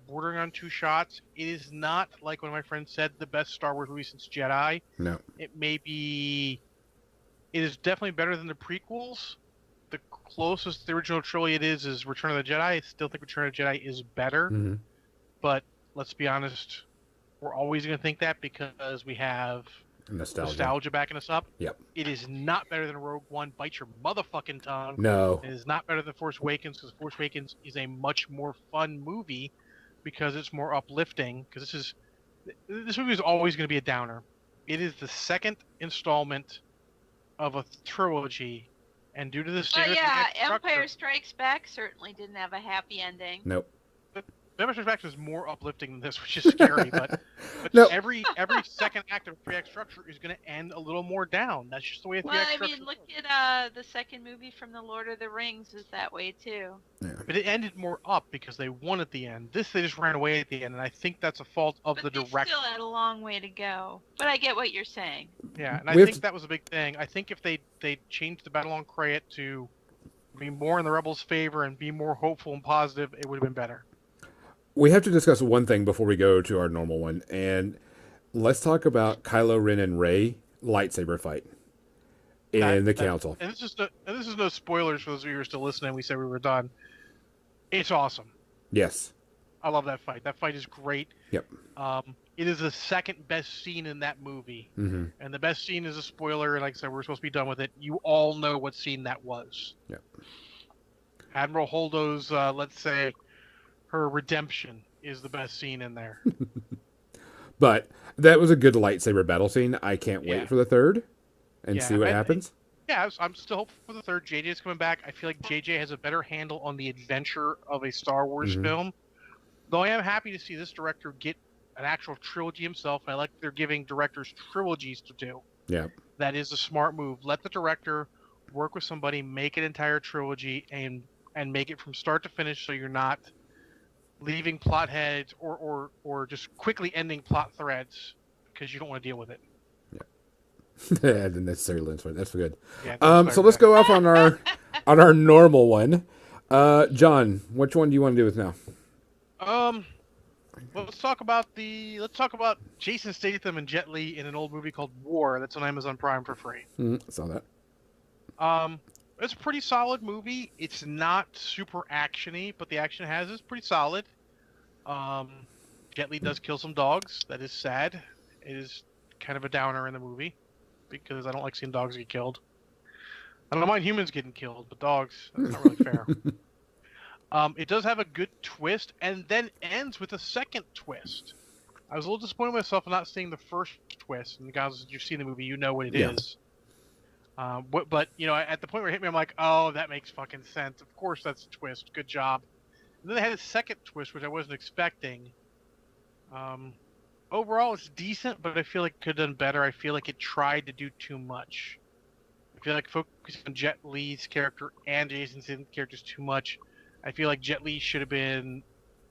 bordering on 2 shots. It is not, like one of my friends said, the best Star Wars movie since Jedi. No. It is definitely better than the prequels. The closest to the original trilogy it is Return of the Jedi. I still think Return of the Jedi is better. Mm-hmm. But let's be honest, we're always going to think that because we have nostalgia backing us up. Yep. It is not better than Rogue One. Bite your motherfucking tongue. No. It is not better than Force Awakens because Force Awakens is a much more fun movie because it's more uplifting. Because this movie is always going to be a downer. It is the second installment of a trilogy, and due to the Empire Strikes Back certainly didn't have a happy ending. Nope. Empire Strikes Back is more uplifting than this, which is scary. but no. every second act of a 3-act structure is going to end a little more down. That's just the way a 3-act structure look at the second movie from the Lord of the Rings is that way too. Yeah. But it ended more up because they won at the end. This, they just ran away at the end, and I think that's a fault of the director. They still had a long way to go. But I get what you're saying. Yeah, and I think that was a big thing. I think if they changed the Battle on Krayt to be more in the Rebels' favor and be more hopeful and positive, it would have been better. We have to discuss one thing before we go to our normal one, and let's talk about Kylo Ren and Rey lightsaber fight in the Council. And this is no spoilers for those of you who are still listening. We said we were done. It's awesome. Yes. I love that fight. That fight is great. Yep. It is the second best scene in that movie. Mm-hmm. And the best scene is a spoiler, and like I said, we're supposed to be done with it. You all know what scene that was. Yep. Admiral Holdo's, let's say, her redemption is the best scene in there. But that was a good lightsaber battle scene. I can't wait for the third and see what happens. I'm still hopeful for the third. JJ's coming back. I feel like JJ has a better handle on the adventure of a Star Wars film. Though I am happy to see this director get an actual trilogy himself. I like they're giving directors trilogies to do. Yeah. That is a smart move. Let the director work with somebody, make an entire trilogy, and make it from start to finish, so you're not leaving plot heads or just quickly ending plot threads because you don't want to deal with it. Yeah, the necessary lens for it. That's good. Yeah, no So spoiler let's there. go off on our normal one. John, which one do you want to do with now? Um, let's talk about Jason Statham and Jet Li in an old movie called War. That's on Amazon Prime for free. Saw that. Um, it's a pretty solid movie. It's not super actiony, but the action it has is pretty solid. Um, Jet Li does kill some dogs. That is sad. It is kind of a downer in the movie because I don't like seeing dogs get killed. I don't mind humans getting killed, but dogs, that's not really fair. It does have a good twist, and then ends with a second twist. I was a little disappointed with myself for not seeing the first twist. And guys, if you've seen the movie, you know what it is. But at the point where it hit me, I'm like, oh, that makes fucking sense. Of course, that's a twist. Good job. And then they had a second twist, which I wasn't expecting. Overall, it's decent, but I feel like it could have done better. I feel like it tried to do too much. I feel like focusing on Jet Li's character and Jason Statham's character is too much. I feel like Jet Li should have been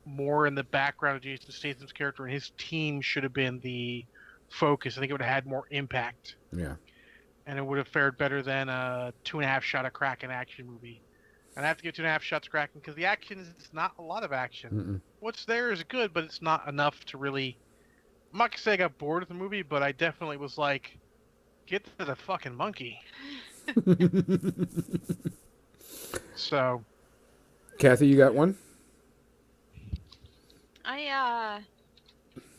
more in the background of Jason Statham's character, and his team should have been the focus. I think it would have had more impact. Yeah. And it would have fared better than a 2.5 shot of Kraken action movie. And I have to give 2.5 shots of Kraken because the action is not a lot of action. What's there is good, but it's not enough to really. I'm not gonna say I got bored with the movie, but I definitely was like, get to the fucking monkey. So, Kathy, you got one? I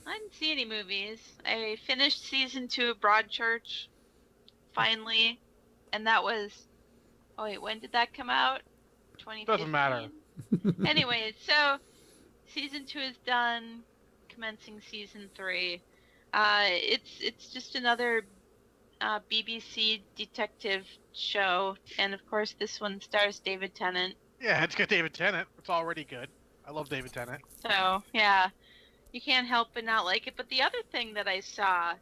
didn't see any movies. I finished season 2 of Broadchurch, finally, and that was. Oh wait, when did that come out? 2015? Doesn't matter. Anyway, so season 2 is done, commencing season 3. It's just another BBC detective show, and of course this one stars David Tennant. Yeah, it's got David Tennant. It's already good. I love David Tennant. So yeah, you can't help but not like it. But the other thing that I saw,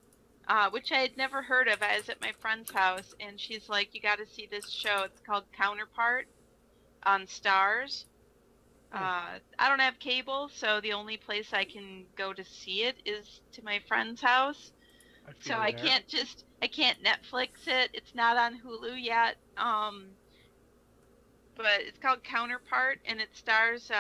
which I had never heard of, I was at my friend's house, and she's like, "You got to see this show. It's called Counterpart on Stars." I don't have cable, so the only place I can go to see it is to my friend's house. So I can't Netflix it. It's not on Hulu yet. But it's called Counterpart, and it stars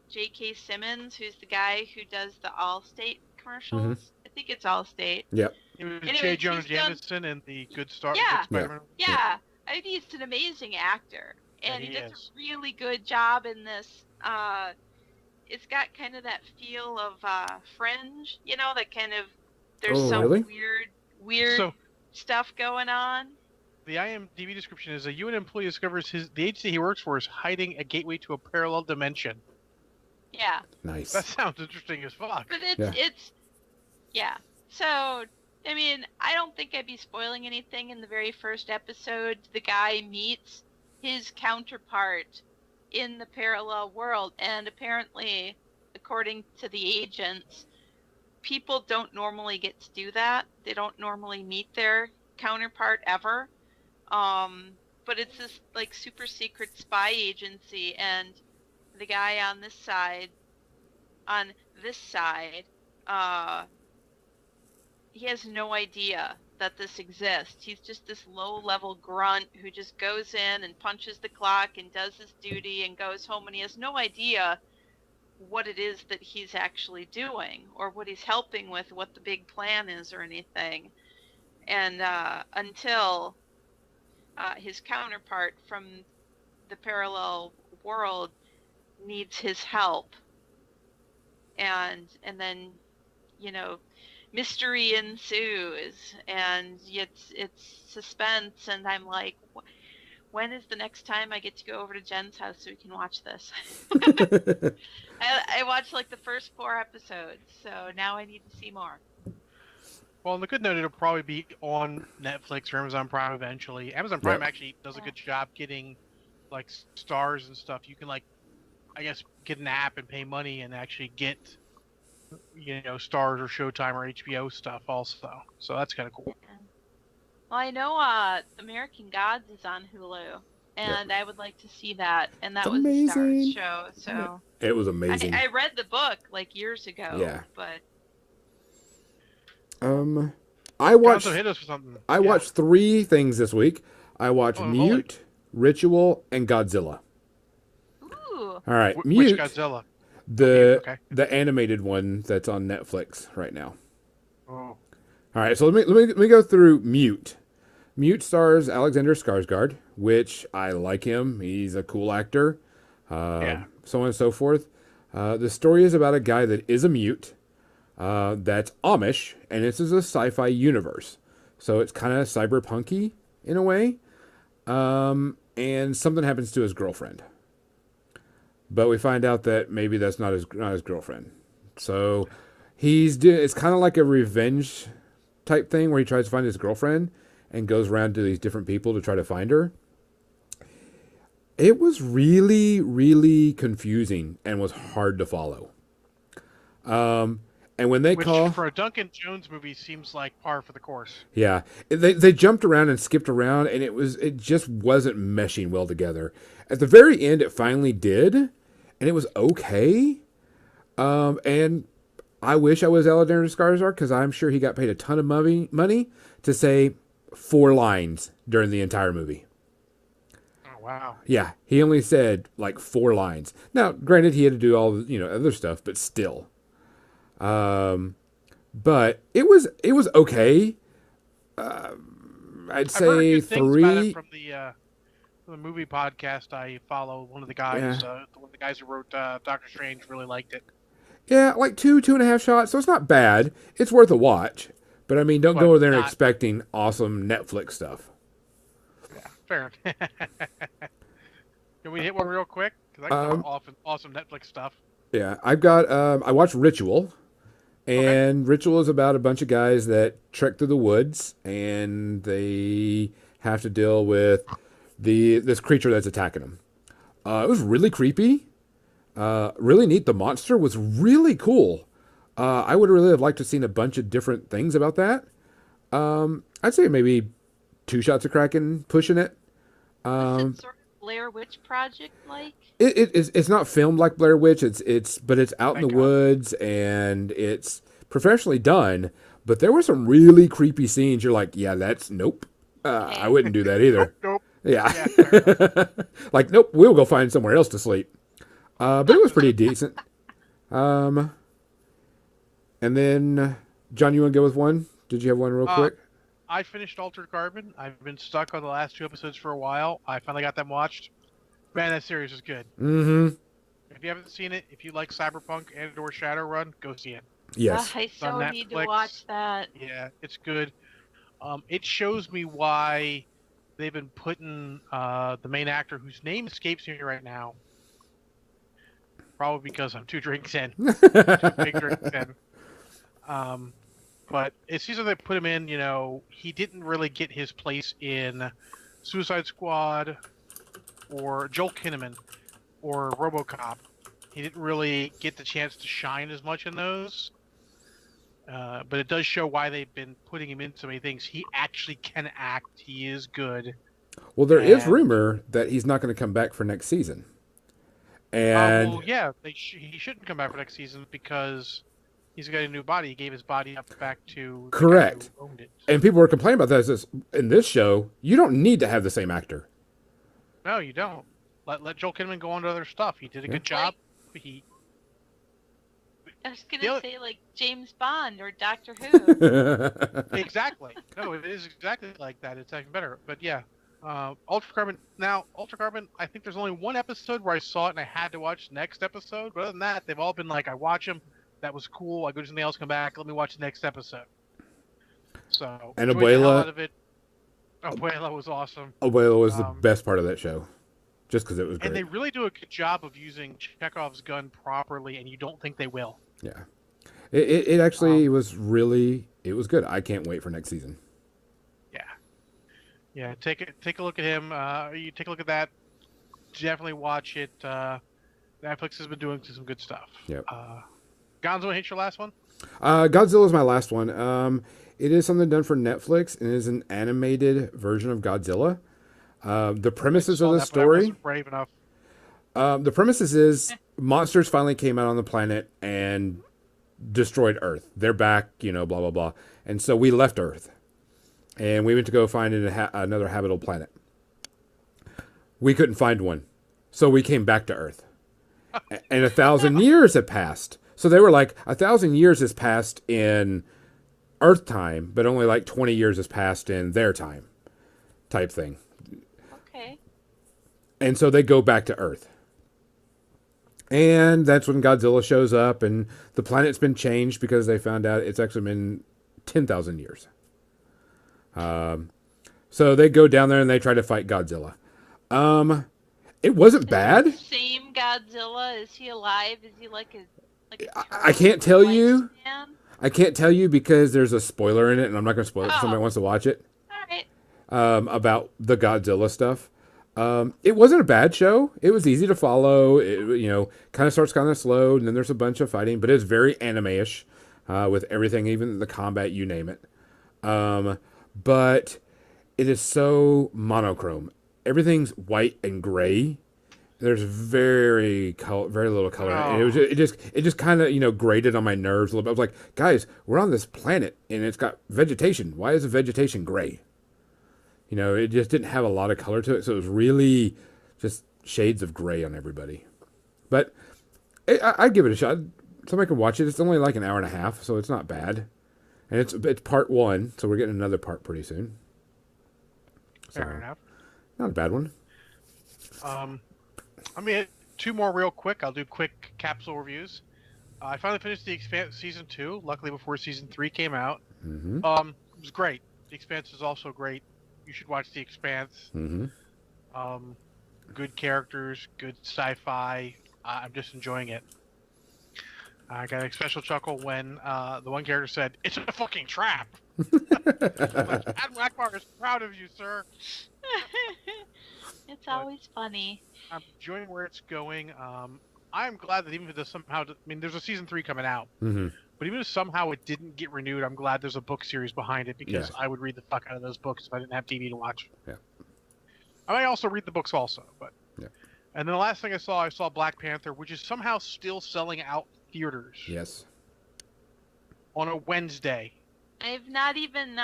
J.K. Simmons, who's the guy who does the Allstate commercials. I think it's Allstate. Yep. It was J. Jonah Jameson and the Good Star. Yeah. Good Spider-Man. Yeah. I think he's an amazing actor, and he does a really good job in this. It's got kind of that feel of Fringe, that kind of there's some really? weird stuff going on. The IMDb description is a UN employee discovers the agency he works for is hiding a gateway to a parallel dimension. Yeah. Nice. That sounds interesting as fuck. But it's So, I mean, I don't think I'd be spoiling anything. In the very first episode, the guy meets his counterpart in the parallel world, and apparently, according to the agents, people don't normally get to do that. They don't normally meet their counterpart ever. But it's this like super secret spy agency, and the guy on this side, he has no idea that this exists. He's just this low-level grunt who just goes in and punches the clock and does his duty and goes home, and he has no idea what it is that he's actually doing or what he's helping with, what the big plan is or anything. And until his counterpart from the parallel world needs his help. And then, mystery ensues, and it's suspense, and I'm like, when is the next time I get to go over to Jen's house so we can watch this? I watched like the first 4 episodes, so now I need to see more. Well, on the good note, it'll probably be on Netflix or Amazon Prime eventually. Amazon Prime actually does a good job getting like stars and stuff. You can get an app and pay money and actually get stars or Showtime or HBO stuff also. So that's kind of cool. Well, I know American Gods is on Hulu, Yep. and I would like to see that. And It's that was a Stars amazing. show, so It was amazing. I read the book like years ago, Yeah. but Um, I Gonzo watched hit us with something. I Yeah. watched three things this week. I watched Oh, holy. Mute, Ritual, and Godzilla. ooh, All right, Which Mute, Godzilla? Mute. the Okay. the animated one that's on Netflix right now. Oh. All right, so let me go through Mute. Mute stars Alexander Skarsgård, which I like him. He's a cool actor. Yeah. So on and so forth. The story is about a guy that is a mute. That's Amish, and this is a sci-fi universe, so it's kind of cyberpunky in a way. And something happens to his girlfriend, but we find out that maybe that's not his girlfriend. So it's kind of like a revenge type thing where he tries to find his girlfriend and goes around to these different people to try to find her. It was really, really confusing and was hard to follow. And when they Which call, for a Duncan Jones movie seems like par for the course. yeah, they jumped around and skipped around, and it just wasn't meshing well together. At the very end, it finally did, and it was okay. And I wish I was Alexander Skarsgård because I'm sure he got paid a ton of money to say 4 lines during the entire movie. Oh wow. Yeah, he only said like 4 lines. Now, granted, he had to do all the other stuff, but still. But it was okay. I'd I've heard say good things about it 3. from the movie podcast I follow. One of the guys, Yeah, one of the guys who wrote Doctor Strange, really liked it. yeah, like 2.5 shots. So it's not bad. It's worth a watch. But I mean, don't But go there not expecting awesome Netflix stuff. fair. Can we hit one real quick? Because I can talk Um, awesome Netflix stuff. yeah, I've got. I watched Ritual. Okay. And Ritual is about a bunch of guys that trek through the woods, and they have to deal with this creature that's attacking them. It was really creepy, really neat. The monster was really cool. I would really have liked to have seen a bunch of different things about that. I'd say maybe 2 shots of Kraken pushing it. was it sort of Blair Witch Project like? It's not filmed like Blair Witch. But it's out in Thank the God. woods and it's professionally done. But there were some really creepy scenes. You're like, yeah, that's nope. I Okay. wouldn't do that either. Nope. Yeah, Yeah. Fair enough. like nope. We'll go find somewhere else to sleep. But it was pretty decent. Um, and then John, you want to go with one? Did you have one real Uh, quick? I finished Altered Carbon. I've been stuck on the last 2 episodes for a while. I finally got them watched. Man, that series is good. Mm-hmm. If you haven't seen it, if you like Cyberpunk and/or Shadowrun, go see it. Yes. I It's on so need to Netflix. watch that. Yeah, it's good. It shows me why they've been putting the main actor, whose name escapes me right now, probably because I'm 2 drinks in, 2 big drinks in. But it seems like they put him in. He didn't really get his place in Suicide Squad or Joel Kinnaman or RoboCop. He didn't really get the chance to shine as much in those. But it does show why they've been putting him in so many things. He actually can act. He is good. Well, there is And rumor that he's not going to come back for next season. And well, yeah, he shouldn't come back for next season because he's got a new body. He gave his body up back to the guy correct. who owned it. And people were complaining about that. In this show, you don't need to have the same actor. No, you don't. Let Joel Kinnaman go on to other stuff. He did a Yeah. good job. He I was The gonna other- say like James Bond or Doctor Who. exactly. No, it is exactly like that. It's actually better. But yeah, Ultra Carbon. Now, Ultra Carbon. I think there's only one episode where I saw it and I had to watch the next episode. But other than that, they've all been like, I watch them. That was cool. I go to something else, come back. Let me watch the next episode. So And enjoyed the hell Abuela. out of it. Abuela was awesome. Abuela was the Um, best part of that show, just because it was And they great. really do a good job of using Chekhov's gun properly, and you don't think they will. Yeah, it actually was really good. I can't wait for next season. Yeah. Take a look at him. You take a look at that. Definitely watch it. Netflix has been doing some good stuff. Yep. Gonzo, hit your last one. Godzilla is my last one. It is something done for Netflix, and it is an animated version of Godzilla. The I premises of saw the that, but I story, wasn't brave enough. the premises is monsters finally came out on the planet and destroyed Earth. They're back, blah blah blah. And so we left Earth, and we went to go find another habitable planet. We couldn't find one, so we came back to Earth, and 1,000 years had passed. So they were like, 1,000 years has passed in Earth time, but only like 20 years has passed in their time, type thing. Okay. And so they go back to Earth. And that's when Godzilla shows up, and the planet's been changed because they found out it's actually been 10,000 years. So they go down there and they try to fight Godzilla. It wasn't Is it bad. the same Godzilla? Is he alive? Is he like a I can't tell you. lifespan? I can't tell you because there's a spoiler in it, and I'm not going to spoil it if Oh. somebody wants to watch it, All right. about the Godzilla stuff. It wasn't a bad show. It was easy to follow. It, kind of starts kind of slow, and then there's a bunch of fighting, but it's very anime-ish, with everything, even the combat, you name it. But it is so monochrome. Everything's white and gray. There's very little color. And Oh. It just kind of grated on my nerves a little bit. I was like, guys, we're on this planet and it's got vegetation. Why is the vegetation gray? It just didn't have a lot of color to it, so it was really just shades of gray on everybody. But I'd give it a shot. Somebody can watch it. It's only like an hour and a half, so it's not bad. And it's part one, so we're getting another part pretty soon. So Fair enough. not a bad one. I mean, two more real quick. I'll do quick capsule reviews. I finally finished The Expanse season 2. Luckily, before season 3 came out. Mm-hmm. It was great. The Expanse is also great. You should watch The Expanse. Mm-hmm. Good characters, good sci-fi. I'm just enjoying it. I got a special chuckle when the one character said, "It's a fucking trap." Like, Admiral Akbar is proud of you, sir. It's always funny. I'm enjoying where it's going. I'm glad that even if there's a season 3 coming out, Mm-hmm. but even if somehow it didn't get renewed, I'm glad there's a book series behind it because Yeah. I would read the fuck out of those books if I didn't have TV to watch. Yeah. I might also read the books also, but. Yeah. And then the last thing I saw Black Panther, which is somehow still selling out theaters Yes. on a Wednesday. I've not even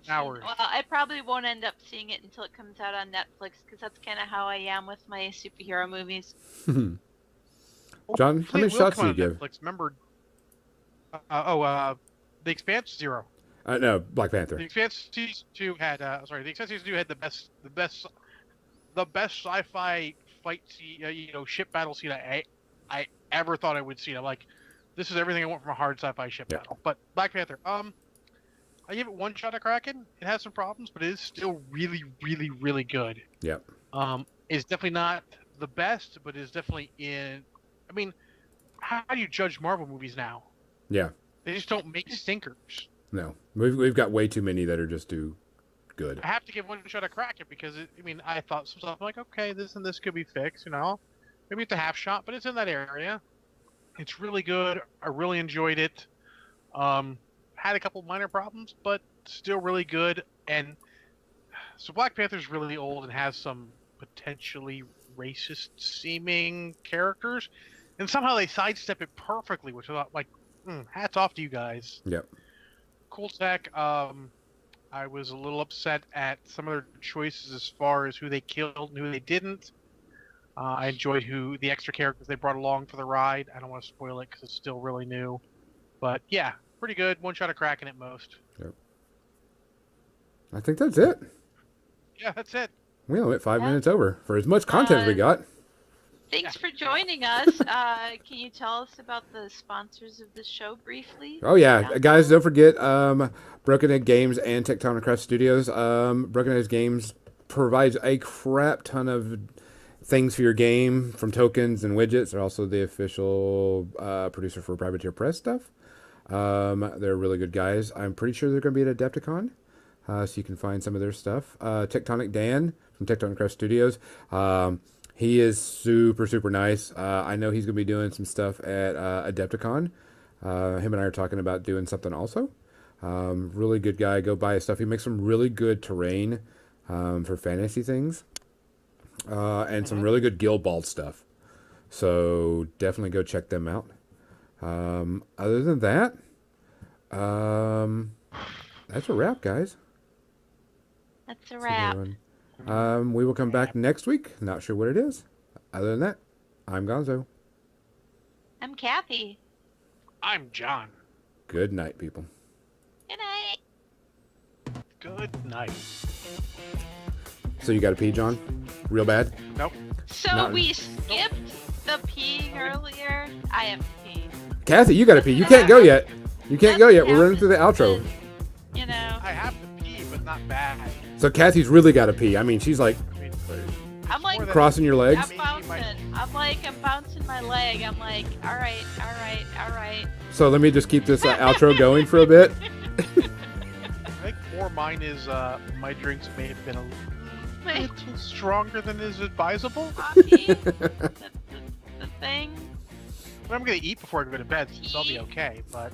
Hours. Well, I probably won't end up seeing it until it comes out on Netflix because that's kind of how I am with my superhero movies. John, Hopefully how many it will shots come do you out on give? Netflix. Remember, The Expanse 0. No, Black Panther. The Expanse season 2 had The Expanse season 2 had the best sci-fi fight ship battle scene I ever thought I would see. I'm like, this is everything I want from a hard sci-fi ship Yeah. battle. But Black Panther, I give it one shot at Kraken. It has some problems, but it is still really, really, really good. Yep. It's definitely not the best, but it's definitely in. I mean, how do you judge Marvel movies now? Yeah. They just don't make stinkers. No, we've got way too many that are just too good. I have to give one shot at Kraken because I thought some stuff like, okay, this and this could be fixed, maybe it's a half shot, but it's in that area. It's really good. I really enjoyed it. Had a couple minor problems, but still really good. And so Black Panther's really old and has some potentially racist seeming characters, and somehow they sidestep it perfectly, which I thought, like, hats off to you guys. Yep. Cool tech. I was a little upset at some of their choices as far as who they killed and who they didn't. I enjoyed the extra characters they brought along for the ride. I don't want to spoil it because it's still really new. But yeah, pretty good. One shot of Kraken at most. Yep. I think that's it. Yeah, that's it. We only went 5 Yeah. minutes over for as much content as we got. Thanks for joining us. Can you tell us about the sponsors of the show briefly? Oh yeah, guys, don't forget Broken Egg Games and Tectonic Craft Studios. Broken Egg Games provides a crap ton of things for your game, from tokens and widgets. They're also the official producer for Privateer Press stuff. They're really good guys. I'm pretty sure they're going to be at Adepticon, so you can find some of their stuff. Tectonic Dan from Tectonic Craft Studios. He is super, super nice. I know he's going to be doing some stuff at Adepticon. Him and I are talking about doing something also. Really good guy. Go buy his stuff. He makes some really good terrain for fantasy things, and some really good Guild Ball stuff. So definitely go check them out. Other than that, that's a wrap, guys. That's a wrap. We will come back next week. Not sure what it is. Other than that, I'm Gonzo. I'm Kathy. I'm John. Good night, people. Good night. Good night. So you got to pee, John? Real bad? Nope. So we skipped the peeing earlier. I have to pee. Kathy, you got to pee. You can't go yet. You can't go yet. We're running through the outro. You know. I have to pee, but not bad. So Kathy's really got to pee. I mean, she's like I'm like crossing your legs. I'm bouncing. I'm bouncing my leg. I'm like, all right. So let me just keep this outro going for a bit. I think more mine is my drinks may have been a little stronger than is advisable. Coffee. the thing. But I'm gonna eat before I go to bed, so I'll be okay. But